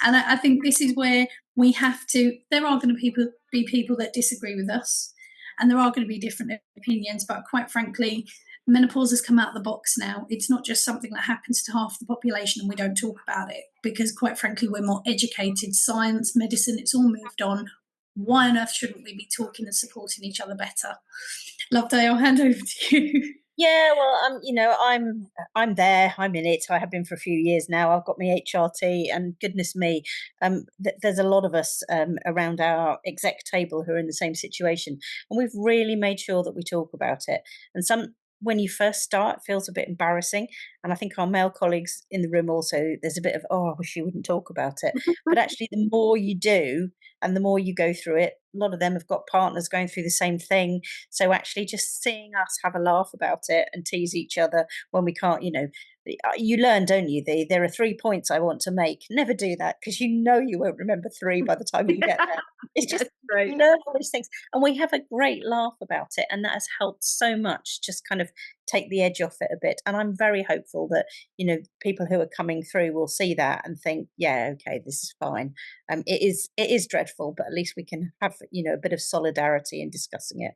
And I think this is where we have to, there are going to be people that disagree with us, and there are going to be different opinions, but quite frankly, menopause has come out of the box now. It's not just something that happens to half the population and we don't talk about it, because quite frankly, we're more educated, science, medicine, it's all moved on. Why on earth shouldn't we be talking and supporting each other better? Loveday, I'll hand over to you. Yeah, well, I'm there. I'm in it. I have been for a few years now. I've got my HRT, and goodness me, there's a lot of us around our exec table who are in the same situation, and we've really made sure that we talk about it. And when you first start, it feels a bit embarrassing. And I think our male colleagues in the room also, there's a bit of, I wish you wouldn't talk about it. But actually, the more you do and the more you go through it, a lot of them have got partners going through the same thing. So actually just seeing us have a laugh about it and tease each other when we can't, you learn, don't you? There are 3 points I want to make. Never do that, because you won't remember 3 by the time you get there. It's just learn all these things. And we have a great laugh about it. And that has helped so much, just kind of take the edge off it a bit. And I'm very hopeful that, people who are coming through will see that and think, yeah, okay, this is fine. It is dreadful, but at least we can have, a bit of solidarity in discussing it.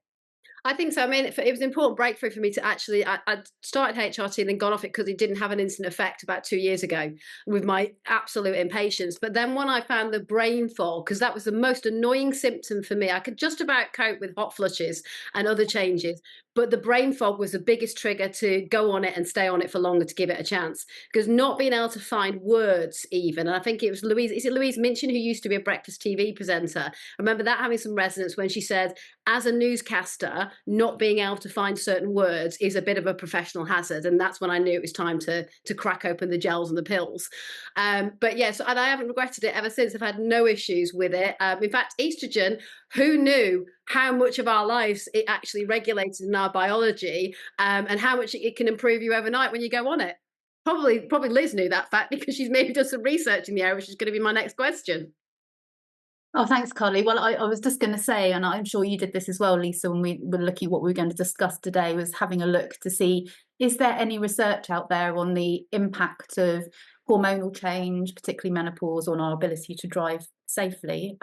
I think so. I mean, it was an important breakthrough for me to actually, I started HRT and then gone off it because it didn't have an instant effect about 2 years ago with my absolute impatience. But then when I found the brain fog, because that was the most annoying symptom for me, I could just about cope with hot flushes and other changes. But the brain fog was the biggest trigger to go on it and stay on it for longer, to give it a chance. Because not being able to find words even, and I think it was Louise Minchin, who used to be a breakfast TV presenter. I remember that having some resonance when she said, as a newscaster, not being able to find certain words is a bit of a professional hazard. And that's when I knew it was time to crack open the gels and the pills. But yes, and I haven't regretted it ever since. I've had no issues with it. In fact, estrogen, who knew how much of our lives it actually regulated in our biology, and how much it can improve you overnight when you go on it? Probably Liz knew that fact, because she's maybe done some research in the area, which is going to be my next question. Oh, thanks, Carly. Well, I was just going to say, and I'm sure you did this as well, Lisa, when we were looking at what we were going to discuss today, was having a look to see, is there any research out there on the impact of hormonal change, particularly menopause, on our ability to drive safely?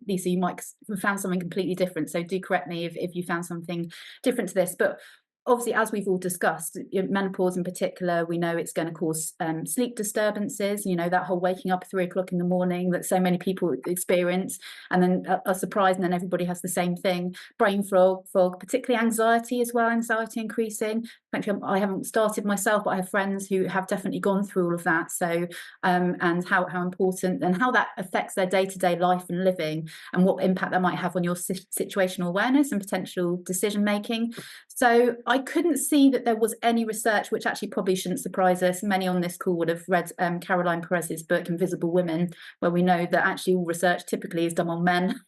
Lisa, you might have found something completely different, so do correct me if you found something different to this. But obviously, as we've all discussed, menopause in particular, we know it's going to cause sleep disturbances, that whole waking up at 3 o'clock in the morning that so many people experience, and then are surprised, and then everybody has the same thing. Brain fog, particularly anxiety as well, anxiety increasing. Frankly, I haven't started myself, but I have friends who have definitely gone through all of that. So, and how important and how that affects their day-to-day life and living, and what impact that might have on your situational awareness and potential decision making. So I couldn't see that there was any research, which actually probably shouldn't surprise us. Many on this call would have read Caroline Perez's book, Invisible Women, where we know that actually all research typically is done on men.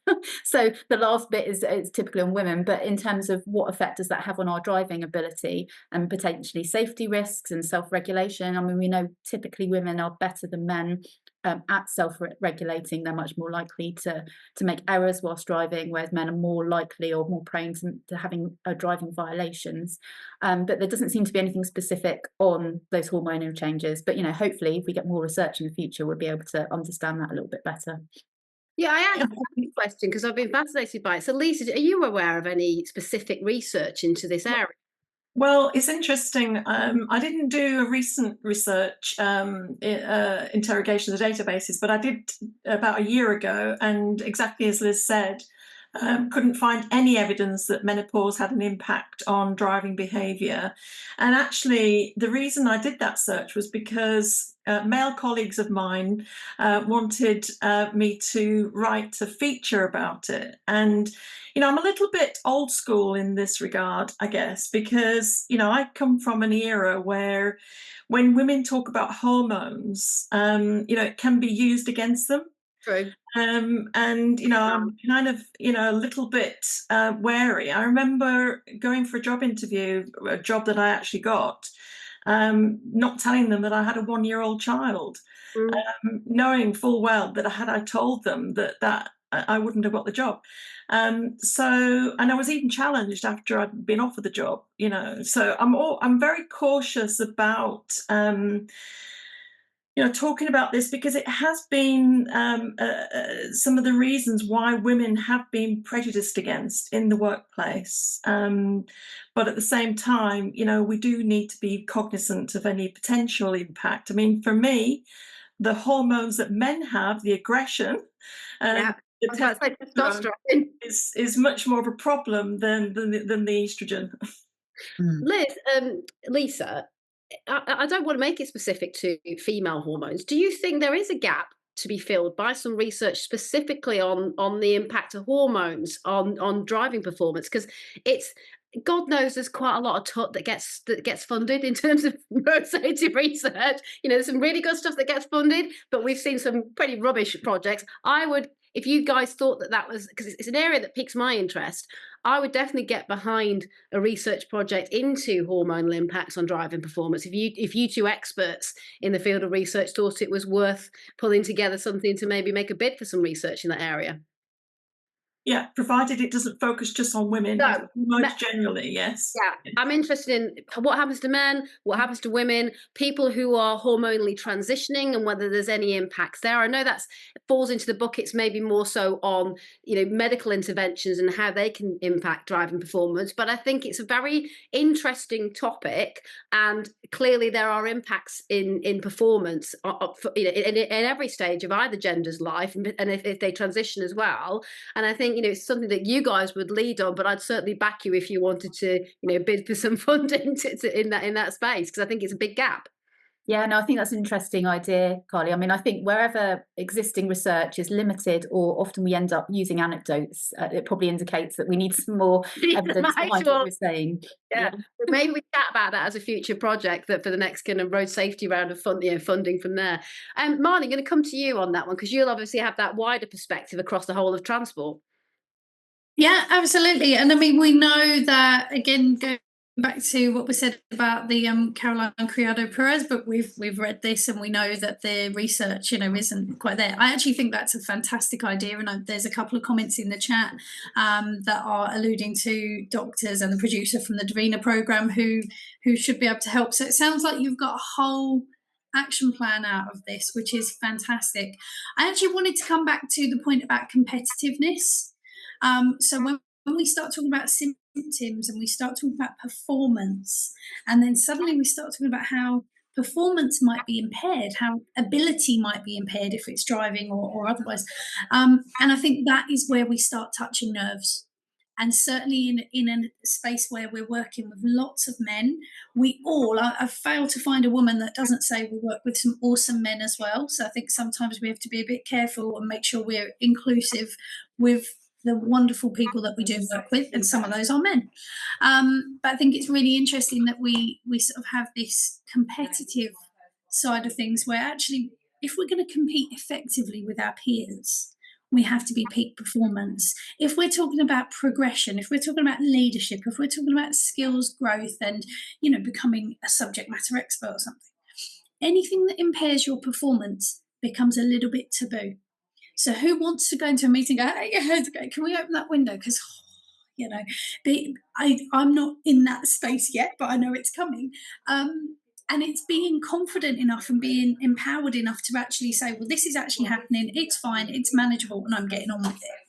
So the last bit is typically on women. But in terms of what effect does that have on our driving ability and potentially safety risks and self-regulation, I mean, we know typically women are better than men at self-regulating. They're much more likely to make errors whilst driving, whereas men are more likely or more prone to having driving violations. But there doesn't seem to be anything specific on those hormonal changes. But hopefully, if we get more research in the future, we'll be able to understand that a little bit better. Yeah, I had a question because I've been fascinated by it. So, Lisa, are you aware of any specific research into this area? Well, it's interesting. I didn't do a recent research interrogation of the databases, but I did about a year ago, and exactly as Liz said, couldn't find any evidence that menopause had an impact on driving behaviour. And actually, the reason I did that search was because male colleagues of mine wanted me to write a feature about it. And I'm a little bit old school in this regard, I guess, because I come from an era where when women talk about hormones, it can be used against them. True. And I'm kind of a little bit wary. I remember going for a job interview, a job that I actually got, not telling them that I had a 1-year-old child, knowing full well that had I told them that I wouldn't have got the job. And I was even challenged after I'd been offered the job. So I'm very cautious about talking about this, because it has been some of the reasons why women have been prejudiced against in the workplace. But at the same time, we do need to be cognizant of any potential impact. I mean, for me, the hormones that men have, the aggression, the testosterone is much more of a problem than the estrogen. Lisa, I don't want to make it specific to female hormones. Do you think there is a gap to be filled by some research specifically on the impact of hormones on driving performance? Because God knows there's quite a lot of that gets funded in terms of road safety research. There's some really good stuff that gets funded, but we've seen some pretty rubbish projects. If you guys thought that was, because it's an area that piques my interest, I would definitely get behind a research project into hormonal impacts on driving performance. If you two experts in the field of research thought it was worth pulling together something to maybe make a bid for some research in that area. Yeah, provided it doesn't focus just on women, most generally, yes. Yeah, I'm interested in what happens to men, what happens to women, people who are hormonally transitioning, and whether there's any impacts there. I know that falls into the buckets maybe more so on medical interventions and how they can impact driving performance. But I think it's a very interesting topic, and clearly there are impacts in performance in every stage of either gender's life, and if they transition as well. And I think it's something that you guys would lead on, but I'd certainly back you if you wanted to bid for some funding in that space, because I think it's a big gap. Yeah, no, I think that's an interesting idea, Carly. I mean, I think wherever existing research is limited, or often we end up using anecdotes, it probably indicates that we need some more evidence behind what we're saying. Yeah. Maybe we chat about that as a future project, that for the next kind of road safety round of funding from there. Marny, I'm going to come to you on that one, because you'll obviously have that wider perspective across the whole of transport. Yeah, absolutely. And I mean, we know that, again, going back to what was said about the Caroline Criado Perez, but we've read this and we know that the research, isn't quite there. I actually think that's a fantastic idea, and there's a couple of comments in the chat that are alluding to doctors and the producer from the Davina program who should be able to help. So it sounds like you've got a whole action plan out of this, which is fantastic. I actually wanted to come back to the point about competitiveness. So when we start talking about symptoms and we start talking about performance, and then suddenly we start talking about how performance might be impaired, how ability might be impaired if it's driving or otherwise. And I think that is where we start touching nerves. And certainly in a space where we're working with lots of men, I've failed to find a woman that doesn't say we work with some awesome men as well. So I think sometimes we have to be a bit careful and make sure we're inclusive with the wonderful people that we do work with, and some of those are men. But I think it's really interesting that we sort of have this competitive side of things where actually, if we're going to compete effectively with our peers, we have to be peak performance. If we're talking about progression, if we're talking about leadership, if we're talking about skills growth and, becoming a subject matter expert or something, anything that impairs your performance becomes a little bit taboo. So who wants to go into a meeting and go, hey, can we open that window? Because, I'm not in that space yet, but I know it's coming. And it's being confident enough and being empowered enough to actually say, well, this is actually happening. It's fine. It's manageable. And I'm getting on with it.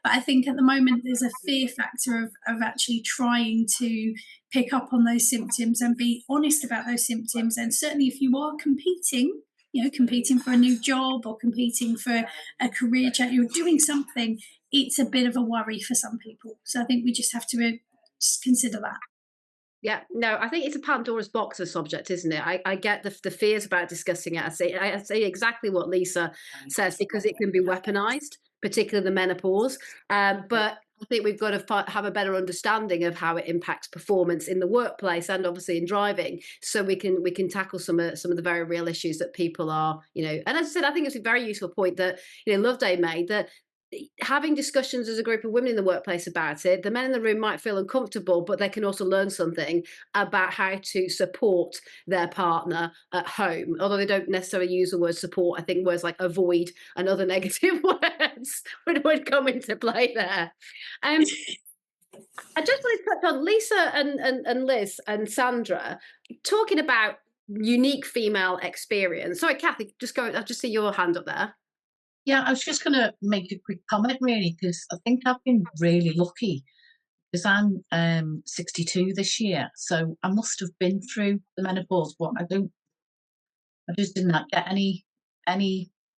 But I think at the moment there's a fear factor of actually trying to pick up on those symptoms and be honest about those symptoms. And certainly if you are competing for a new job or competing for a career change, you're doing something, it's a bit of a worry for some people. So I think we just have to just consider that. Yeah, no, I think it's a Pandora's box of subject, isn't it? I get the fears about discussing it. I say exactly what Lisa says, because it can be weaponized, particularly the menopause. But I think we've got to have a better understanding of how it impacts performance in the workplace and obviously in driving, so we can tackle some of the very real issues that people are, And as I said, I think it's a very useful point that Loveday made, that having discussions as a group of women in the workplace about it, the men in the room might feel uncomfortable, but they can also learn something about how to support their partner at home. Although they don't necessarily use the word support, I think words like avoid and other negative words would come into play there. I just wanted to touch on Lisa and Liz and Sandra talking about unique female experience. Sorry, Kathy, I just see your hand up there. Yeah, I was just going to make a quick comment, really, because I think I've been really lucky, because I'm 62 this year, so I must have been through the menopause, but I just did not get any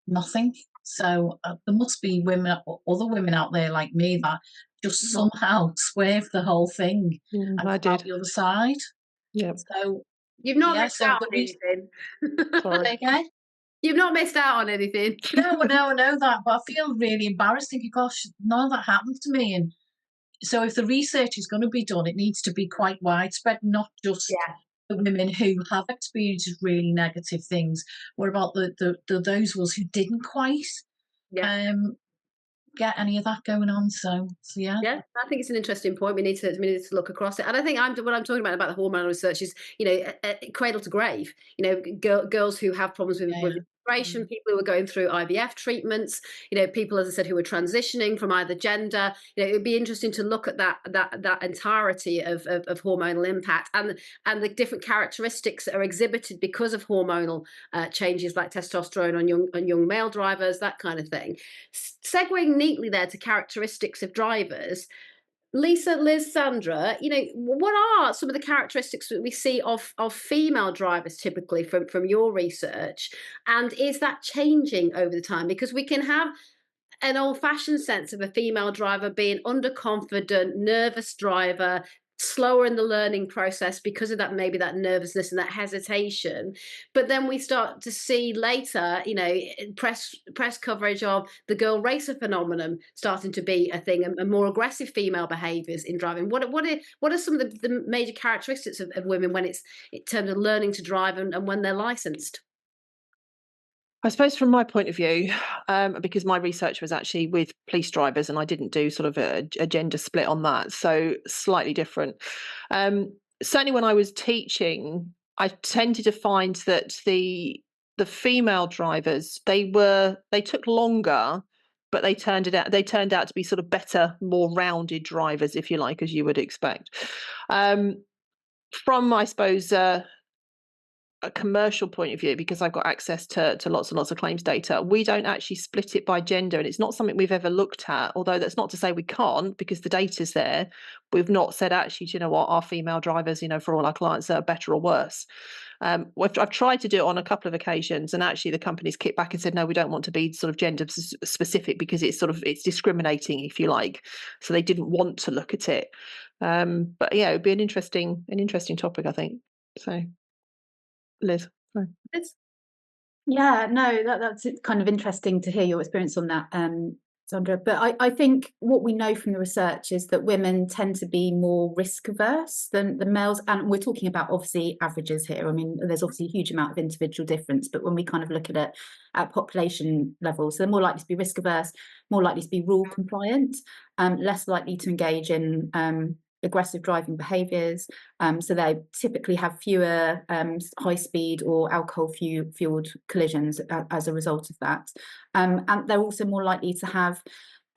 nothing. So there must be other women out there like me that just somehow swerve the whole thing and come out the other side. Yeah. So you've not missed out on anything. Sorry. Okay. You've not missed out on anything. No, I know that, but I feel really embarrassed thinking, gosh, none of that happened to me. And so if the research is going to be done, it needs to be quite widespread, not just the women who have experienced really negative things. What about those of us who didn't quite get any of that going on? So yeah. Yeah, I think it's an interesting point. We need to look across it, and I think what I'm talking about the hormonal research is, cradle to grave. Girls who have problems with menstruation, people who are going through IVF treatments, people, as I said, who are transitioning from either gender. It would be interesting to look at that entirety of hormonal impact and the different characteristics that are exhibited because of hormonal changes like testosterone on young male drivers, that kind of thing. Segueing neatly there to characteristics of drivers, Lisa, Liz, Sandra, what are some of the characteristics that we see of female drivers typically from your research? And is that changing over the time? Because we can have an old-fashioned sense of a female driver being underconfident, nervous driver, slower in the learning process because of that, maybe that nervousness and that hesitation. But then we start to see later, press coverage of the girl racer phenomenon starting to be a thing, and more aggressive female behaviours in driving. What are some of the major characteristics of women when it's in terms of learning to drive and when they're licensed? I suppose from my point of view, because my research was actually with police drivers and I didn't do sort of a gender split on that, so slightly different. certainly when I was teaching, I tended to find that the female drivers, they took longer, but they turned out to be sort of better, more rounded drivers, if you like, as you would expect. From, I suppose, a commercial point of view, because I've got access to lots and lots of claims data, we don't actually split it by gender, and it's not something we've ever looked at, although that's not to say we can't, because the data's there. We've not said, actually, do you know what, our female drivers, for all our clients, are better or worse. I've tried to do it on a couple of occasions, and actually the companies kicked back and said, no, we don't want to be sort of gender specific, because it's discriminating, if you like. So they didn't want to look at it. But yeah, it would be an interesting topic, I think. So Liz. Yeah, no, that's kind of interesting to hear your experience on that, Sandra. But I think what we know from the research is that women tend to be more risk averse than the males. And we're talking about obviously averages here. I mean, there's obviously a huge amount of individual difference, but when we kind of look at it at population levels, they're more likely to be risk averse, more likely to be rule compliant, less likely to engage in aggressive driving behaviours, so they typically have fewer high speed or alcohol fueled collisions as a result of that, and they're also more likely to have,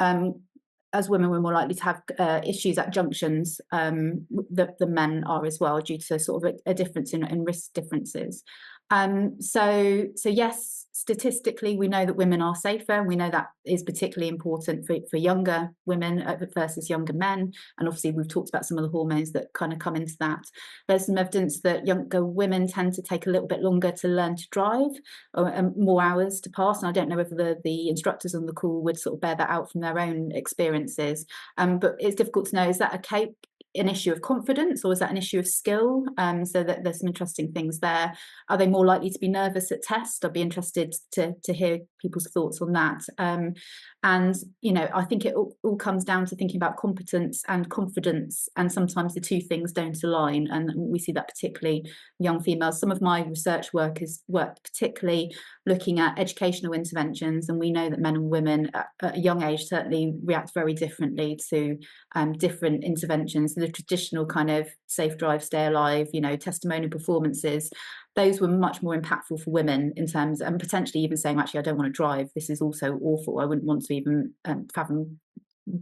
as women, we're more likely to have issues at junctions that the men are as well, due to sort of a difference in risk differences. So yes, statistically, we know that women are safer. We know that is particularly important for younger women versus younger men. And obviously, we've talked about some of the hormones that kind of come into that. There's some evidence that younger women tend to take a little bit longer to learn to drive, or more hours to pass. And I don't know whether the instructors on the call would sort of bear that out from their own experiences. But it's difficult to know, is that an issue of confidence, or is that an issue of skill? So that there's some interesting things there. Are they more likely to be nervous at test? I'd be interested to hear people's thoughts on that. And I think it all comes down to thinking about competence and confidence, and sometimes the two things don't align, and we see that particularly young females. Some of my research work is particularly looking at educational interventions, and we know that men and women at a young age certainly react very differently to different interventions. The traditional kind of safe drive, stay alive, testimonial performances, those were much more impactful for women in terms, and potentially even saying, actually, I don't want to drive, this is also awful, I wouldn't want to even fathom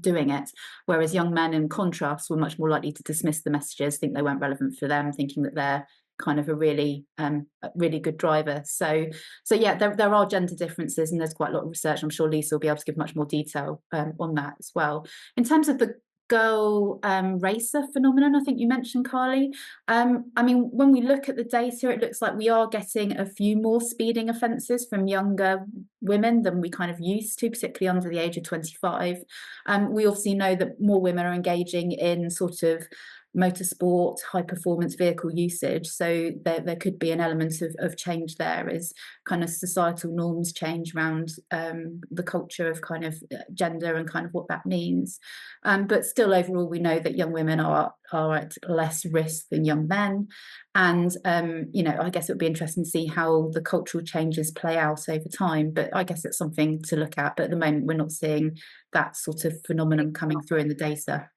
doing it. Whereas young men, in contrast, were much more likely to dismiss the messages, think they weren't relevant for them, thinking that they're kind of a really good driver. So yeah, there are gender differences, and there's quite a lot of research. I'm sure Lisa will be able to give much more detail on that as well. In terms of the girl racer phenomenon, I think you mentioned, Carly. I mean, when we look at the data, it looks like we are getting a few more speeding offences from younger women than we kind of used to, particularly under the age of 25. We obviously know that more women are engaging in sort of motorsport, high performance vehicle usage, so there could be an element of change there as kind of societal norms change around the culture of kind of gender and kind of what that means, but still overall we know that young women are at less risk than young men, and I guess it would be interesting to see how the cultural changes play out over time, but I guess it's something to look at, but at the moment we're not seeing that sort of phenomenon coming through in the data.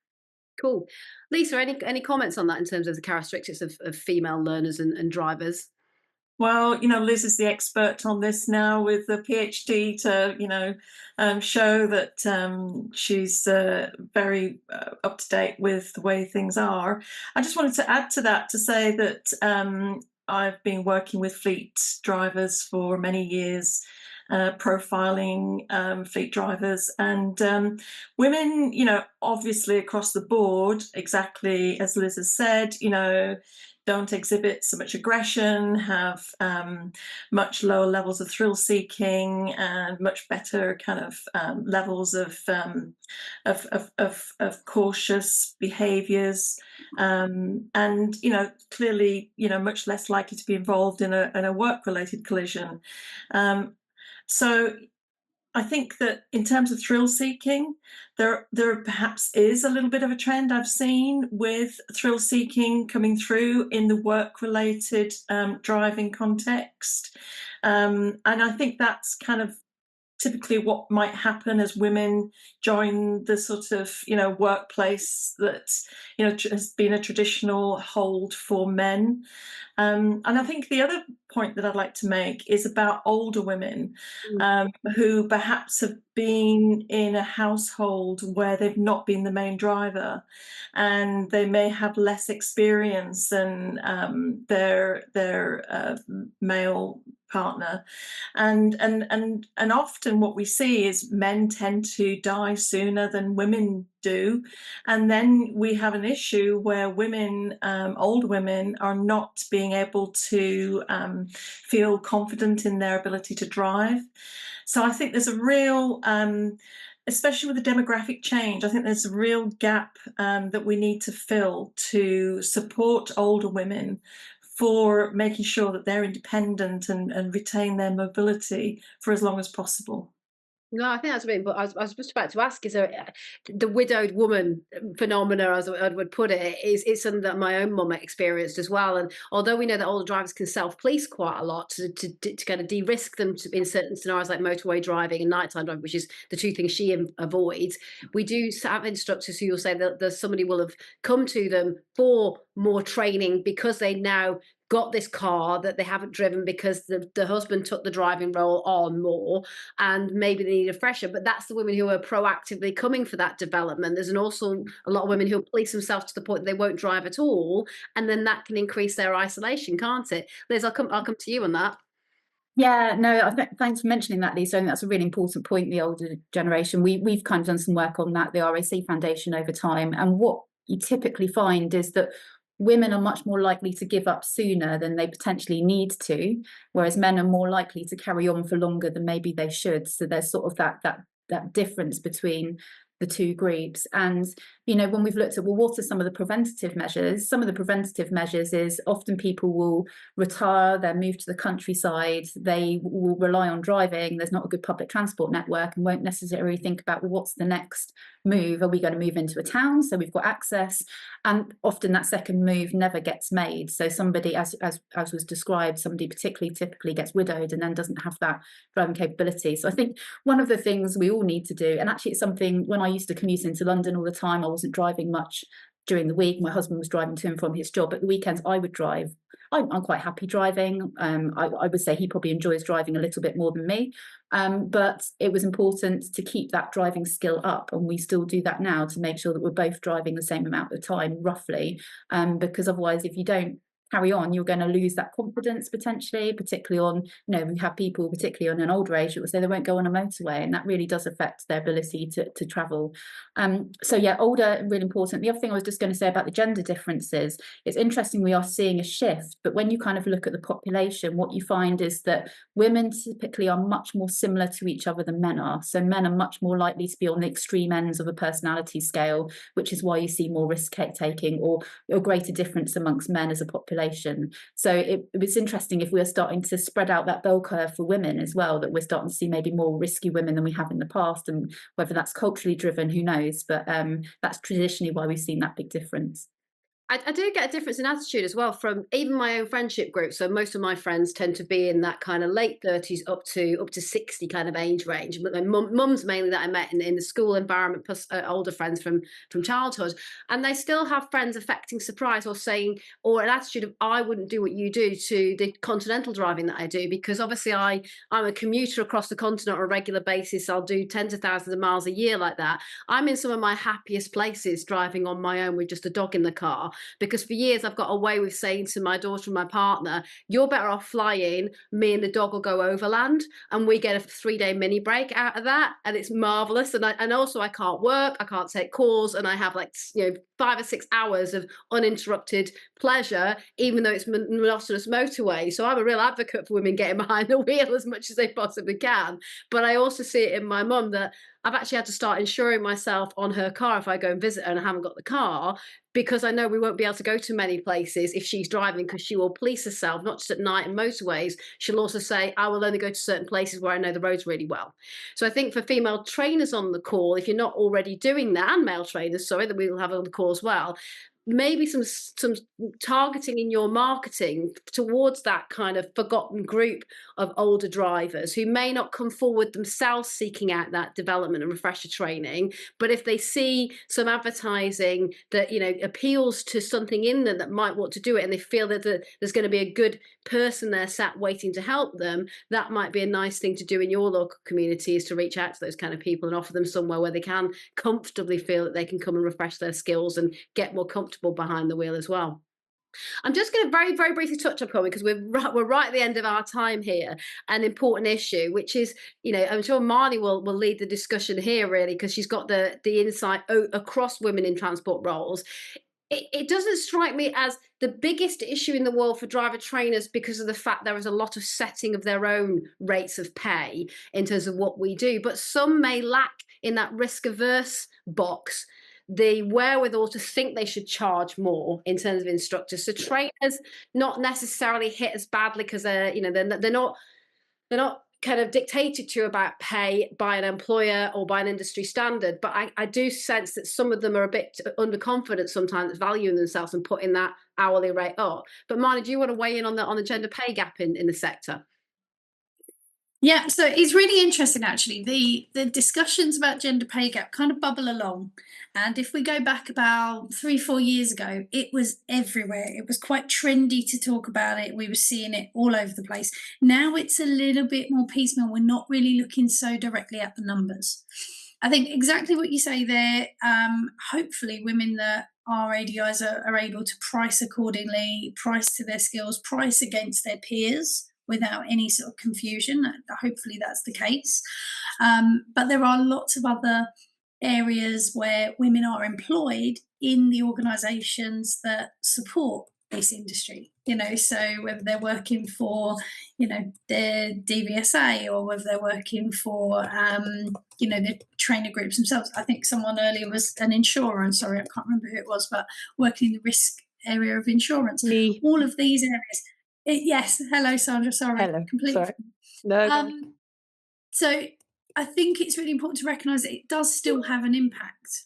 Cool. Lisa, any comments on that in terms of the characteristics of female learners and drivers? Well, Liz is the expert on this now with the PhD to, show that she's very up to date with the way things are. I just wanted to add to that to say that I've been working with fleet drivers for many years, profiling fleet drivers, and women, obviously across the board, exactly as Liz has said, don't exhibit so much aggression, have much lower levels of thrill seeking, and much better kind of levels of cautious behaviours, and clearly much less likely to be involved in a work-related collision. So I think that in terms of thrill seeking, there perhaps is a little bit of a trend I've seen with thrill seeking coming through in the work-related driving context, and I think that's kind of typically what might happen as women join the sort of, workplace that, has been a traditional hold for men. And I think the other point that I'd like to make is about older women who perhaps have been in a household where they've not been the main driver, and they may have less experience than their male partner, and often what we see is men tend to die sooner than women do, and then we have an issue where women, older women, are not being able to feel confident in their ability to drive. So I think there's a real, especially with the demographic change, I think there's a real gap that we need to fill to support older women for making sure that they're independent and retain their mobility for as long as possible. No, I think that's really, but I was just about to ask, is there the widowed woman phenomena, as I would put it, is something that my own mum experienced as well. And although we know that older drivers can self-police quite a lot to kind of de-risk them in certain scenarios like motorway driving and nighttime driving, which is the two things she avoids, we do have instructors who will say that somebody will have come to them for more training because they now got this car that they haven't driven because the husband took the driving role on more, and maybe they need a fresher. But that's the women who are proactively coming for that development. There's also a lot of women who police themselves to the point that they won't drive at all, and then that can increase their isolation, can't it? Liz, I'll come to you on that. Yeah, no, thanks for mentioning that, Lisa. I think that's a really important point, the older generation. We've kind of done some work on that, the RAC Foundation, over time. And what you typically find is that women are much more likely to give up sooner than they potentially need to, whereas men are more likely to carry on for longer than maybe they should. So there's sort of that difference between the two groups. And when we've looked at, well, what are some of the preventative measures? Some of the preventative measures is often people will retire, they'll move to the countryside, they will rely on driving, there's not a good public transport network, and won't necessarily think about, well, what's the next move? Are we going to move into a town so we've got access? And often that second move never gets made. So somebody, as was described, somebody typically gets widowed and then doesn't have that driving capability. So I think one of the things we all need to do, and actually it's something, when I used to commute into London all the time, I wasn't driving much during the week. My husband was driving to and from his job. At the weekends, I would drive. I'm quite happy driving. I would say he probably enjoys driving a little bit more than me. But it was important to keep that driving skill up. And we still do that now to make sure that we're both driving the same amount of time, roughly. Because otherwise, if you don't carry on, you're going to lose that confidence potentially, particularly on, we have people, particularly on an older age, that will say they won't go on a motorway, and that really does affect their ability to travel. So yeah, older, really important. The other thing I was just going to say about the gender differences, it's interesting, we are seeing a shift, but when you kind of look at the population, what you find is that women typically are much more similar to each other than men are. So men are much more likely to be on the extreme ends of a personality scale, which is why you see more risk taking or a greater difference amongst men as a population. So it was interesting if we are starting to spread out that bell curve for women as well, that we're starting to see maybe more risky women than we have in the past, and whether that's culturally driven, who knows, but that's traditionally why we've seen that big difference. I do get a difference in attitude as well from even my own friendship group. So most of my friends tend to be in that kind of late 30s up to 60 kind of age range. But my mum's mainly that I met in the school environment, plus older friends from childhood. And they still have friends affecting surprise or saying, or an attitude of, I wouldn't do what you do to the continental driving that I do, because obviously I'm a commuter across the continent on a regular basis. I'll do tens of thousands of miles a year like that. I'm in some of my happiest places driving on my own with just a dog in the car. Because for years I've got away with saying to my daughter and my partner, you're better off flying, me and the dog will go overland, and we get a 3-day mini break out of that, and it's marvelous. And also I can't work, I can't take calls, and I have 5 or 6 hours of uninterrupted pleasure, even though it's monotonous motorway. So I'm a real advocate for women getting behind the wheel as much as they possibly can. But I also see it in my mum that I've actually had to start insuring myself on her car if I go and visit her and I haven't got the car, because I know we won't be able to go to many places if she's driving, because she will police herself, not just at night and motorways. She'll also say, I will only go to certain places where I know the roads really well. So I think for female trainers on the call, if you're not already doing that, and male trainers, sorry, that we will have on the call as well, maybe some targeting in your marketing towards that kind of forgotten group of older drivers who may not come forward themselves seeking out that development and refresher training, but if they see some advertising that, you know, appeals to something in them that might want to do it, and they feel that there's going to be a good person there sat waiting to help them, that might be a nice thing to do in your local community, is to reach out to those kind of people and offer them somewhere where they can comfortably feel that they can come and refresh their skills and get more comfortable behind the wheel as well. I'm just going to very, very briefly touch upon, because we're right at the end of our time here, an important issue, which is, you know, I'm sure Marny will lead the discussion here, really, because she's got the insight across women in transport roles. It doesn't strike me as the biggest issue in the world for driver trainers, because of the fact there is a lot of setting of their own rates of pay in terms of what we do. But some may lack in that risk-averse box the wherewithal to think they should charge more in terms of instructors. So trainers not necessarily hit as badly because they're not kind of dictated to about pay by an employer or by an industry standard. But I do sense that some of them are a bit underconfident sometimes, valuing themselves and putting that hourly rate up. But Marny, do you want to weigh in on the gender pay gap in the sector? Yeah, so it's really interesting, actually. The discussions about gender pay gap kind of bubble along. And if we go back about 3-4 years ago, it was everywhere. It was quite trendy to talk about it. We were seeing it all over the place. Now it's a little bit more piecemeal. We're not really looking so directly at the numbers. I think exactly what you say there. Hopefully women that are ADIs are able to price accordingly, price to their skills, price against their peers without any sort of confusion. Hopefully that's the case. But there are lots of other areas where women are employed in the organisations that support this industry, you know, so whether they're working for, you know, the DVSA, or whether they're working for, you know, the trainer groups themselves. I think someone earlier was an insurer, and sorry, I can't remember who it was, but working in the risk area of insurance. Me. All of these areas. Yes. Hello, Sandra. Sorry. Hello. Completely. Sorry. No. So I think it's really important to recognise that it does still have an impact.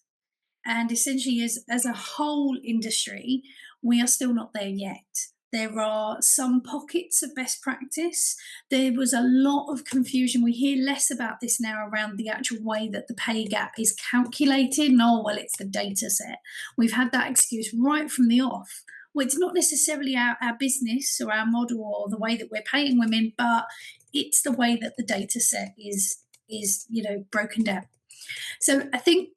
And essentially, as a whole industry, we are still not there yet. There are some pockets of best practice. There was a lot of confusion. We hear less about this now around the actual way that the pay gap is calculated. No, well, it's the data set. We've had that excuse right from the off. Well, it's not necessarily our business or our model or the way that we're paying women, but it's the way that the data set is you know, broken down. So I think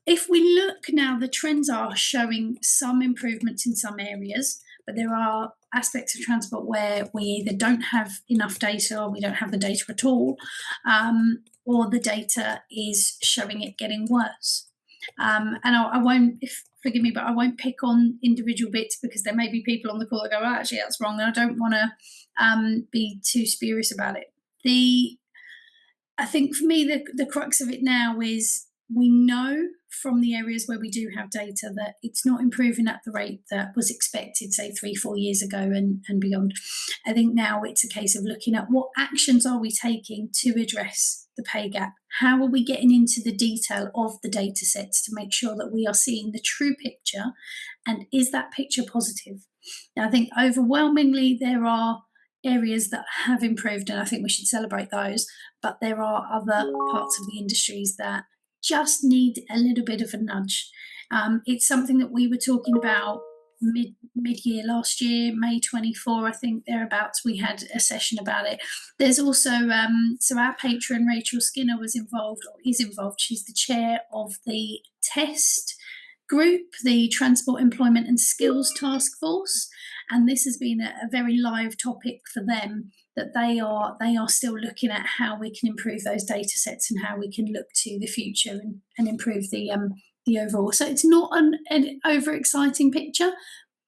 if we look now, the trends are showing some improvements in some areas, but there are aspects of transport where we either don't have enough data, or we don't have the data at all, or the data is showing it getting worse. And I won't, forgive me, but I won't pick on individual bits, because there may be people on the call that go, oh, actually, that's wrong, and I don't want to be too spurious about it. I think for me, the crux of it now is we know from the areas where we do have data that it's not improving at the rate that was expected, say 3-4 years ago and beyond. I think now it's a case of looking at what actions are we taking to address the pay gap? How are we getting into the detail of the data sets to make sure that we are seeing the true picture, and is that picture positive? Now, I think overwhelmingly there are areas that have improved, and I think we should celebrate those, but there are other parts of the industries that just need a little bit of a nudge. It's something that we were talking about mid-year last year, May 24, I think, thereabouts. We had a session about it. There's also, so our patron, Rachel Skinner, was involved, or is involved. She's the chair of the TEST group, the Transport Employment and Skills Task Force. And this has been a very live topic for them, that they are still looking at how we can improve those data sets and how we can look to the future and improve the overall. So it's not an over-exciting picture,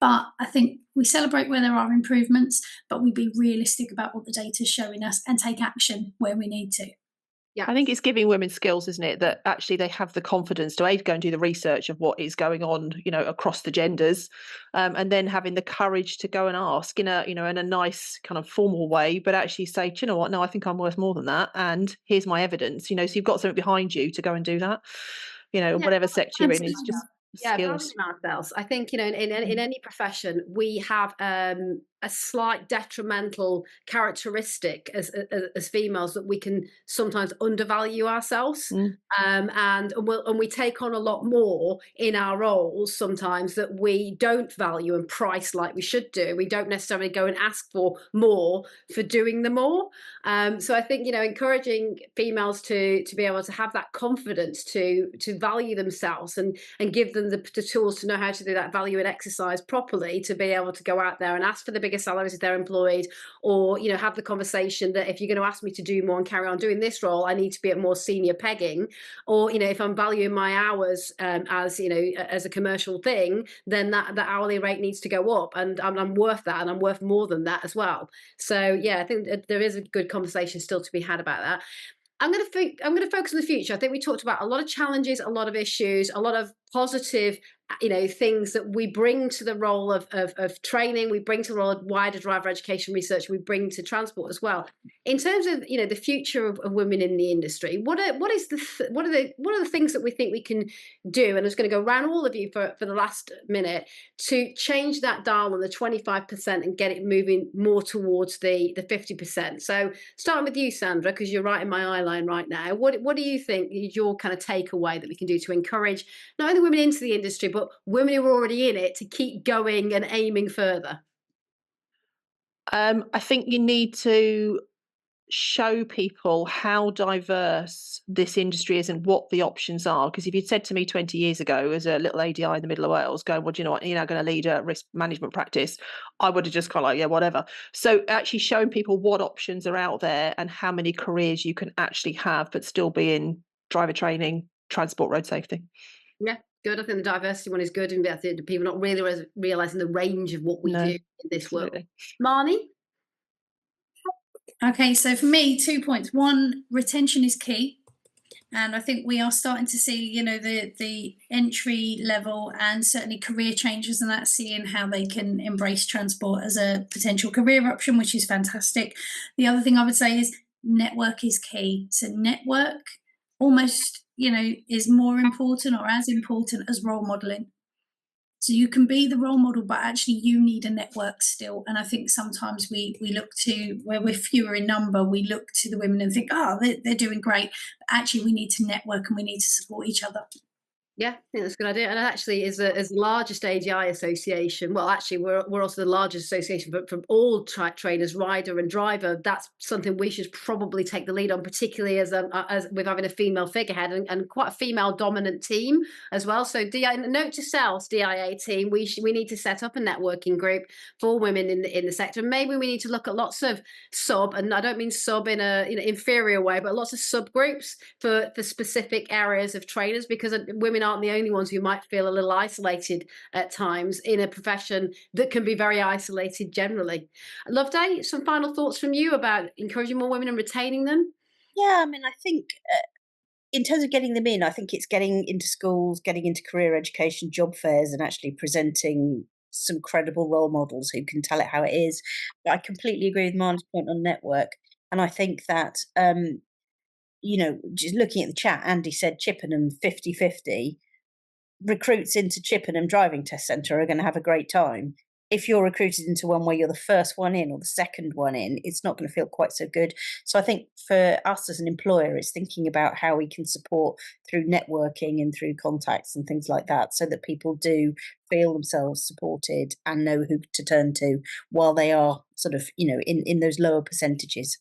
but I think we celebrate where there are improvements, but we be realistic about what the data is showing us and take action where we need to. Yeah, I think it's giving women skills, isn't it? That actually they have the confidence to go and do the research of what is going on, you know, across the genders, and then having the courage to go and ask in a nice kind of formal way, but actually say, do you know what? No, I think I'm worth more than that, and here's my evidence. You know, so you've got something behind you to go and do that. You know, whatever sector you're in, it's just skills. Valuing ourselves. I think, in any profession, we have a slight detrimental characteristic as females, that we can sometimes undervalue ourselves, and we take on a lot more in our roles sometimes that we don't value and price like we should do. We don't necessarily go and ask for more for doing the more. So I think, encouraging females to be able to have that confidence to value themselves and give them the tools to know how to do that value and exercise properly, to be able to go out there and ask for the bigger salaries if they're employed, or have the conversation that if you're going to ask me to do more and carry on doing this role, I need to be at more senior pegging, or if I'm valuing my hours as a commercial thing, then that hourly rate needs to go up, and I'm worth that, and I'm worth more than that as well. So I think there is a good conversation still to be had about that. I'm going to focus on the future. I think we talked about a lot of challenges, a lot of issues, a lot of positive things that we bring to the role of training, we bring to the role of wider driver education research, we bring to transport as well. In terms of the future of women in the industry, what are the things that we think we can do? And I'm just going to go around all of you for the last minute to change that dial on the 25% and get it moving more towards the 50%. So starting with you, Sandra, because you're right in my eye line right now. What do you think is your kind of takeaway that we can do to encourage not only women into the industry, but women who are already in it to keep going and aiming further? I think you need to show people how diverse this industry is and what the options are. Because if you'd said to me 20 years ago, as a little ADI in the middle of Wales, going, well, do you know what, you're now going to lead a risk management practice, I would have just gone like, yeah, whatever. So actually showing people what options are out there and how many careers you can actually have, but still be in driver training, transport, road safety. Yeah, good. I think the diversity one is good, and people not really realising the range of what we do in this world. Marny? Okay, so for me, 2 points. One, retention is key. And I think we are starting to see, the entry level and certainly career changers and that, seeing how they can embrace transport as a potential career option, which is fantastic. The other thing I would say is network is key. So network almost, is more important or as important as role modeling. So you can be the role model, but actually you need a network still. And I think sometimes we look to, where we're fewer in number, we look to the women and think, oh, they're doing great. But actually we need to network and we need to support each other. Yeah, I think that's a good idea. And actually, as the largest ADI association, well, actually, we're also the largest association, but from all trainers, rider and driver, that's something we should probably take the lead on, particularly as with having a female figurehead and quite a female dominant team as well. So, note to self, DIA team, we need to set up a networking group for women in the sector. And maybe we need to look at lots of and I don't mean sub in a inferior way, but lots of subgroups for specific areas of trainers, because women aren't the only ones who might feel a little isolated at times in a profession that can be very isolated generally. Loveday, some final thoughts from you about encouraging more women and retaining them? Yeah, I mean, I think in terms of getting them in, I think it's getting into schools, getting into career education, job fairs, and actually presenting some credible role models who can tell it how it is. But I completely agree with Marny's point on network. And I think that, just looking at the chat, Andy said Chippenham 50-50. Recruits into Chippenham Driving Test Centre are going to have a great time. If you're recruited into one where you're the first one in or the second one in, it's not going to feel quite so good. So I think for us as an employer, it's thinking about how we can support through networking and through contacts and things like that, so that people do feel themselves supported and know who to turn to while they are sort of, in those lower percentages.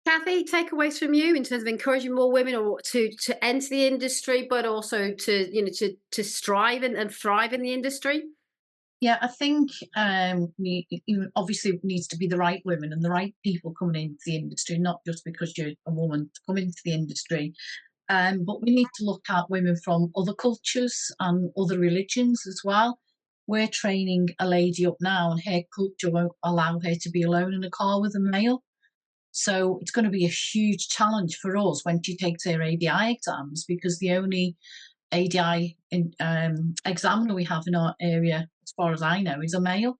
Kathy, takeaways from you in terms of encouraging more women or to enter the industry, but also to strive and thrive in the industry? Yeah, I think obviously it needs to be the right women and the right people coming into the industry, not just because you're a woman to come into the industry. But we need to look at women from other cultures and other religions as well. We're training a lady up now, and her culture won't allow her to be alone in a car with a male. So it's going to be a huge challenge for us when she takes her ADI exams, because the only ADI examiner we have in our area, as far as I know, is a male.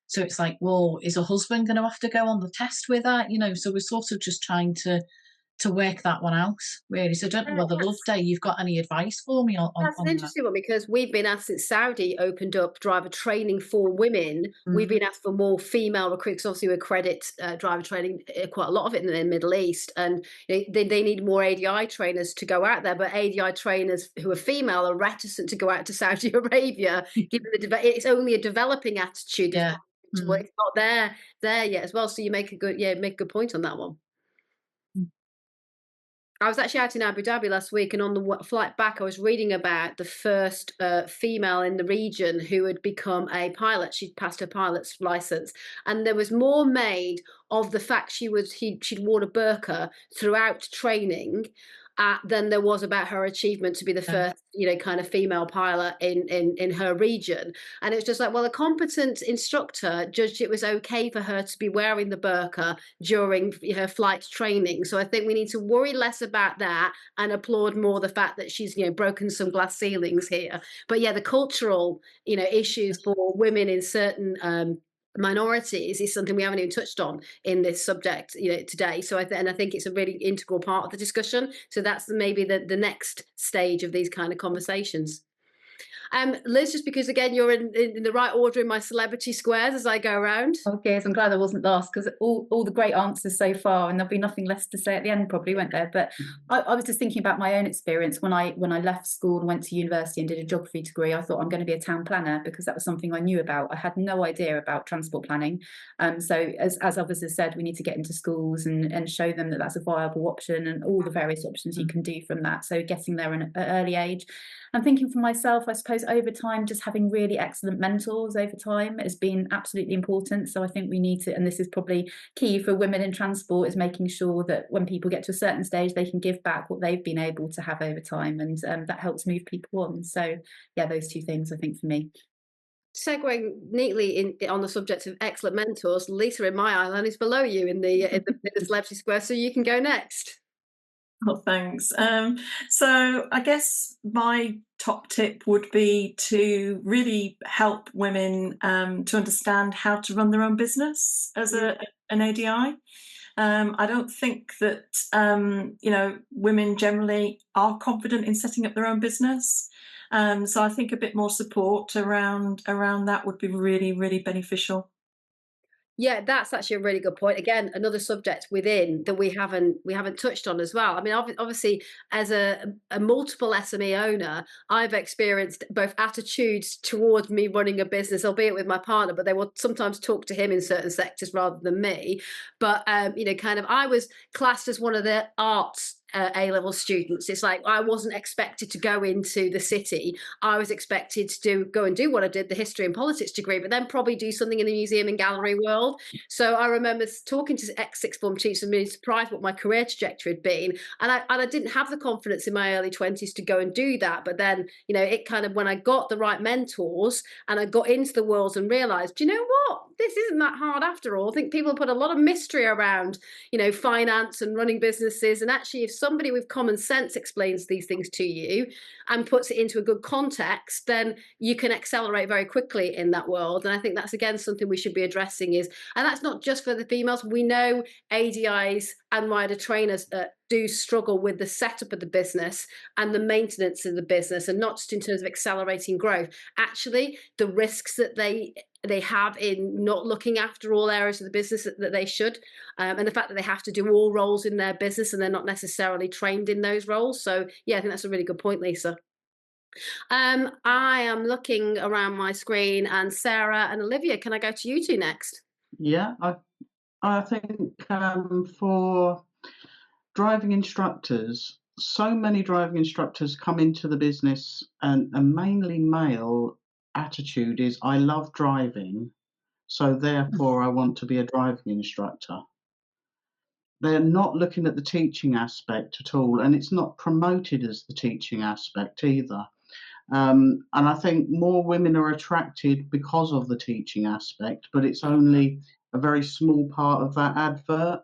So it's like, well, is her husband going to have to go on the test with her? So we're sort of just trying to to work that one out, really. So I don't know whether Loveday, you've got any advice for me on That's an interesting one, because we've been asked, since Saudi opened up driver training for women, we've been asked for more female recruits. Obviously, we accredit driver training, quite a lot of it in the Middle East, and they need more ADI trainers to go out there. But ADI trainers who are female are reticent to go out to Saudi Arabia, given it's only a developing attitude. Yeah. It's not there yet as well. So you make a good point on that one. I was actually out in Abu Dhabi last week, and on the flight back, I was reading about the first female in the region who had become a pilot. She'd passed her pilot's license, and there was more made of the fact she'd worn a burqa throughout training than there was about her achievement to be the first, kind of female pilot in her region. And it was just like, well, a competent instructor judged it was okay for her to be wearing the burqa during her flight training. So I think we need to worry less about that and applaud more the fact that she's, broken some glass ceilings here. But yeah, the cultural, issues for women in certain minorities is something we haven't even touched on in this subject today. So I think it's a really integral part of the discussion. So that's maybe the next stage of these kind of conversations. Liz, just because again you're in the right order in my celebrity squares as I go around. Okay, so I'm glad I wasn't last, because all the great answers so far, and there'll be nothing less to say at the end probably, won't there? But I was just thinking about my own experience when I left school and went to university and did a geography degree. I thought I'm going to be a town planner because that was something I knew about. I had no idea about transport planning. So as others have said, we need to get into schools and show them that that's a viable option and all the various options you can do from that. So getting there at an early age. I'm thinking for myself, I suppose over time, just having really excellent mentors over time has been absolutely important. So I think we need to, and this is probably key for women in transport, is making sure that when people get to a certain stage, they can give back what they've been able to have over time. And that helps move people on. So yeah, those two things, I think, for me. Segueing neatly on the subject of excellent mentors, Lisa in my island is below you in the celebrity square, so you can go next. Oh, thanks. So I guess my top tip would be to really help women to understand how to run their own business as an ADI. I don't think that women generally are confident in setting up their own business. So I think a bit more support around that would be really, really beneficial. Yeah, that's actually a really good point. Again, another subject within that we haven't touched on as well. I mean, obviously, as a multiple SME owner, I've experienced both attitudes towards me running a business, albeit with my partner, but they will sometimes talk to him in certain sectors rather than me. But I was classed as one of the arts A-level students. It's like I wasn't expected to go into the city. I was expected to go and do what I did, the history and politics degree, but then probably do something in the museum and gallery world. So I remember talking to ex-sixth form chiefs and being surprised what my career trajectory had been. And I didn't have the confidence in my early 20s to go and do that. But then, it kind of, when I got the right mentors and I got into the world and realized, you know what? This isn't that hard after all. I think people put a lot of mystery around, finance and running businesses. And actually, if somebody with common sense explains these things to you and puts it into a good context, then you can accelerate very quickly in that world. And I think that's, again, something we should be addressing and that's not just for the females. We know ADIs and rider trainers do struggle with the setup of the business and the maintenance of the business, and not just in terms of accelerating growth. Actually, the risks that they have in not looking after all areas of the business that they should, and the fact that they have to do all roles in their business and they're not necessarily trained in those roles. So yeah, I think that's a really good point, Lisa. I am looking around my screen, and Sara and Olivia, can I go to you two next? Yeah, I think for driving instructors, so many driving instructors come into the business and a mainly male attitude is, I love driving, so therefore I want to be a driving instructor. They're not looking at the teaching aspect at all, and it's not promoted as the teaching aspect either. And I think more women are attracted because of the teaching aspect, but it's only a very small part of that advert.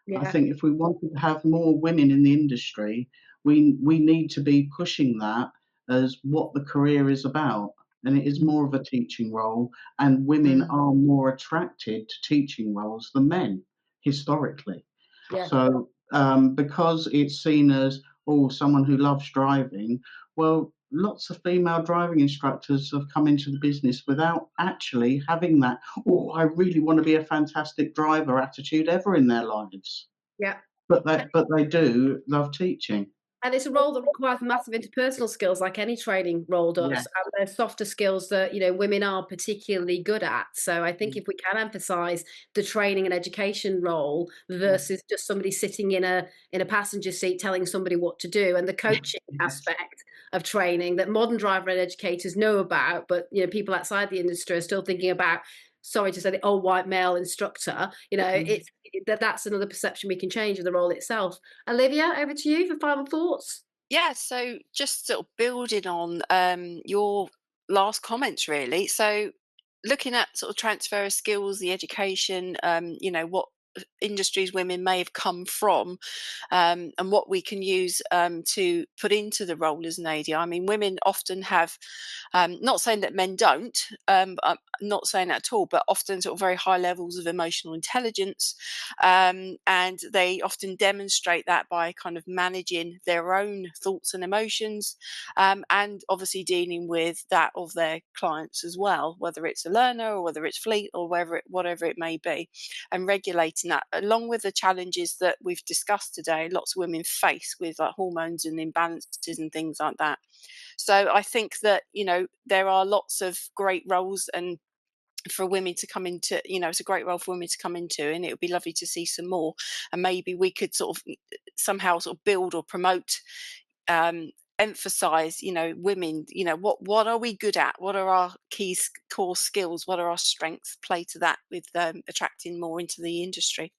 Yeah. I think if we wanted to have more women in the industry, we need to be pushing that as what the career is about. And it is more of a teaching role, and women are more attracted to teaching roles than men historically. Yeah. So because it's seen as, oh, someone who loves driving. Well, lots of female driving instructors have come into the business without actually having that, oh, I really want to be a fantastic driver attitude ever in their lives. Yeah. But they do love teaching. And it's a role that requires massive interpersonal skills, like any training role does. Yeah. And there's softer skills that, you know, women are particularly good at. So I think if we can emphasize the training and education role versus just somebody sitting in a passenger seat telling somebody what to do, and the coaching aspect of training that modern driver ed educators know about, but, you know, people outside the industry are still thinking about, sorry to say, the old white male instructor. You know, that's another perception we can change of the role itself. Olivia, over to you for final thoughts. Yeah, so just sort of building on your last comments, really. So looking at sort of transfer of skills, the education, you know, what industries women may have come from, and what we can use to put into the role as an AD. I mean, women often have, not saying that men don't, I'm not saying that at all, but often sort of very high levels of emotional intelligence, and they often demonstrate that by kind of managing their own thoughts and emotions, and obviously dealing with that of their clients as well, whether it's a learner or whether it's fleet or whatever it may be, and regulating that, along with the challenges that we've discussed today, lots of women face with like hormones and imbalances and things like that. So I think that, you know, there are lots of great roles and for women to come into, you know, it's a great role for women to come into, and it would be lovely to see some more. And maybe we could sort of somehow sort of build or promote, emphasize, you know, women, you know, what are we good at, what are our key core skills, what are our strengths, play to that with attracting more into the industry.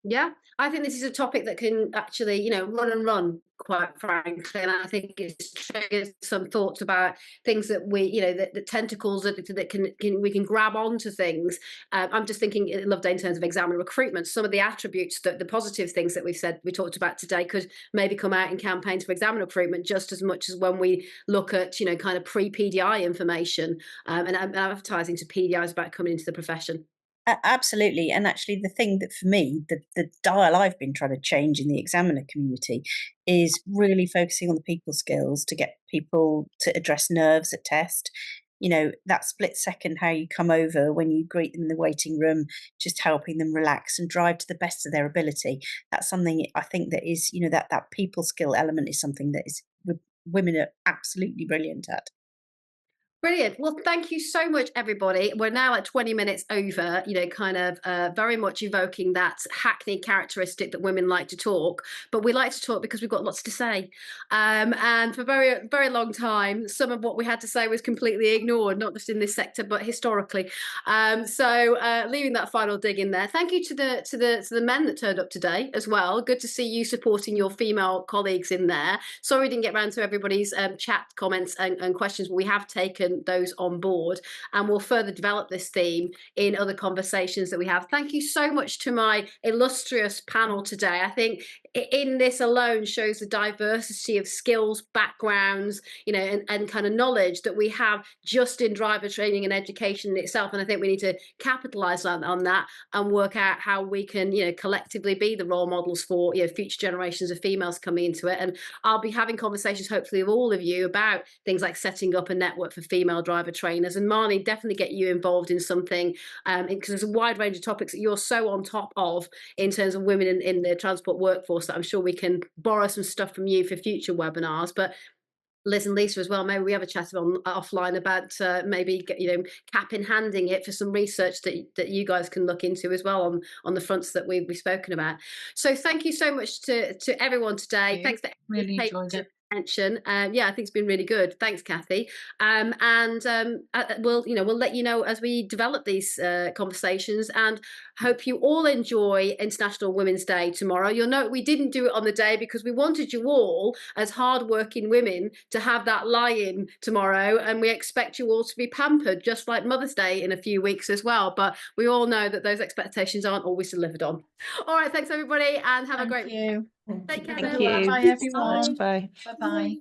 Yeah, I think this is a topic that can actually, you know, run and run, quite frankly. And I think it's triggered some thoughts about things that we, you know, the tentacles that can we can grab onto things. I'm just thinking, Loveday, in terms of examiner recruitment, some of the attributes, that the positive things that we talked about today could maybe come out in campaigns for examiner recruitment just as much as when we look at, you know, kind of pre-PDI information, and advertising to PDIs about coming into the profession. Absolutely. And actually, the thing that for me, the dial I've been trying to change in the examiner community is really focusing on the people skills to get people to address nerves at test. You know, that split second, how you come over when you greet them in the waiting room, just helping them relax and drive to the best of their ability. That's something I think that is, you know, that people skill element is something that is women are absolutely brilliant at. Brilliant. Well, thank you so much, everybody. We're now at 20 minutes over, you know, kind of very much evoking that hackneyed characteristic that women like to talk. But we like to talk because we've got lots to say. And for a very, very long time, some of what we had to say was completely ignored, not just in this sector, but historically. So leaving that final dig in there. Thank you to the men that turned up today as well. Good to see you supporting your female colleagues in there. Sorry we didn't get around to everybody's chat comments and questions, but we have taken those on board, and we'll further develop this theme in other conversations that we have. Thank you so much to my illustrious panel today. I think in this alone shows the diversity of skills, backgrounds, you know, and kind of knowledge that we have just in driver training and education in itself. And I think we need to capitalize on that and work out how we can, you know, collectively be the role models for, you know, future generations of females coming into it. And I'll be having conversations, hopefully, with all of you about things like setting up a network for female driver trainers. And Marny, definitely get you involved in something, because there's a wide range of topics that you're so on top of in terms of women in the transport workforce that I'm sure we can borrow some stuff from you for future webinars. But Liz and Lisa as well, maybe we have a chat offline about maybe, you know, cap in handing it for some research that you guys can look into as well on the fronts that we've spoken about. So thank you so much to everyone today. Thanks for really enjoyed it. Attention. Yeah, I think it's been really good. Thanks, Kathy. We'll let you know as we develop these conversations, and hope you all enjoy International Women's Day tomorrow. You'll note we didn't do it on the day because we wanted you all as hard-working women to have that lie-in tomorrow, and we expect you all to be pampered, just like Mother's Day in a few weeks as well. But we all know that those expectations aren't always delivered on. All right, thanks everybody, and have a great you. Take care. Thank you. Bye everyone. Bye. Bye bye.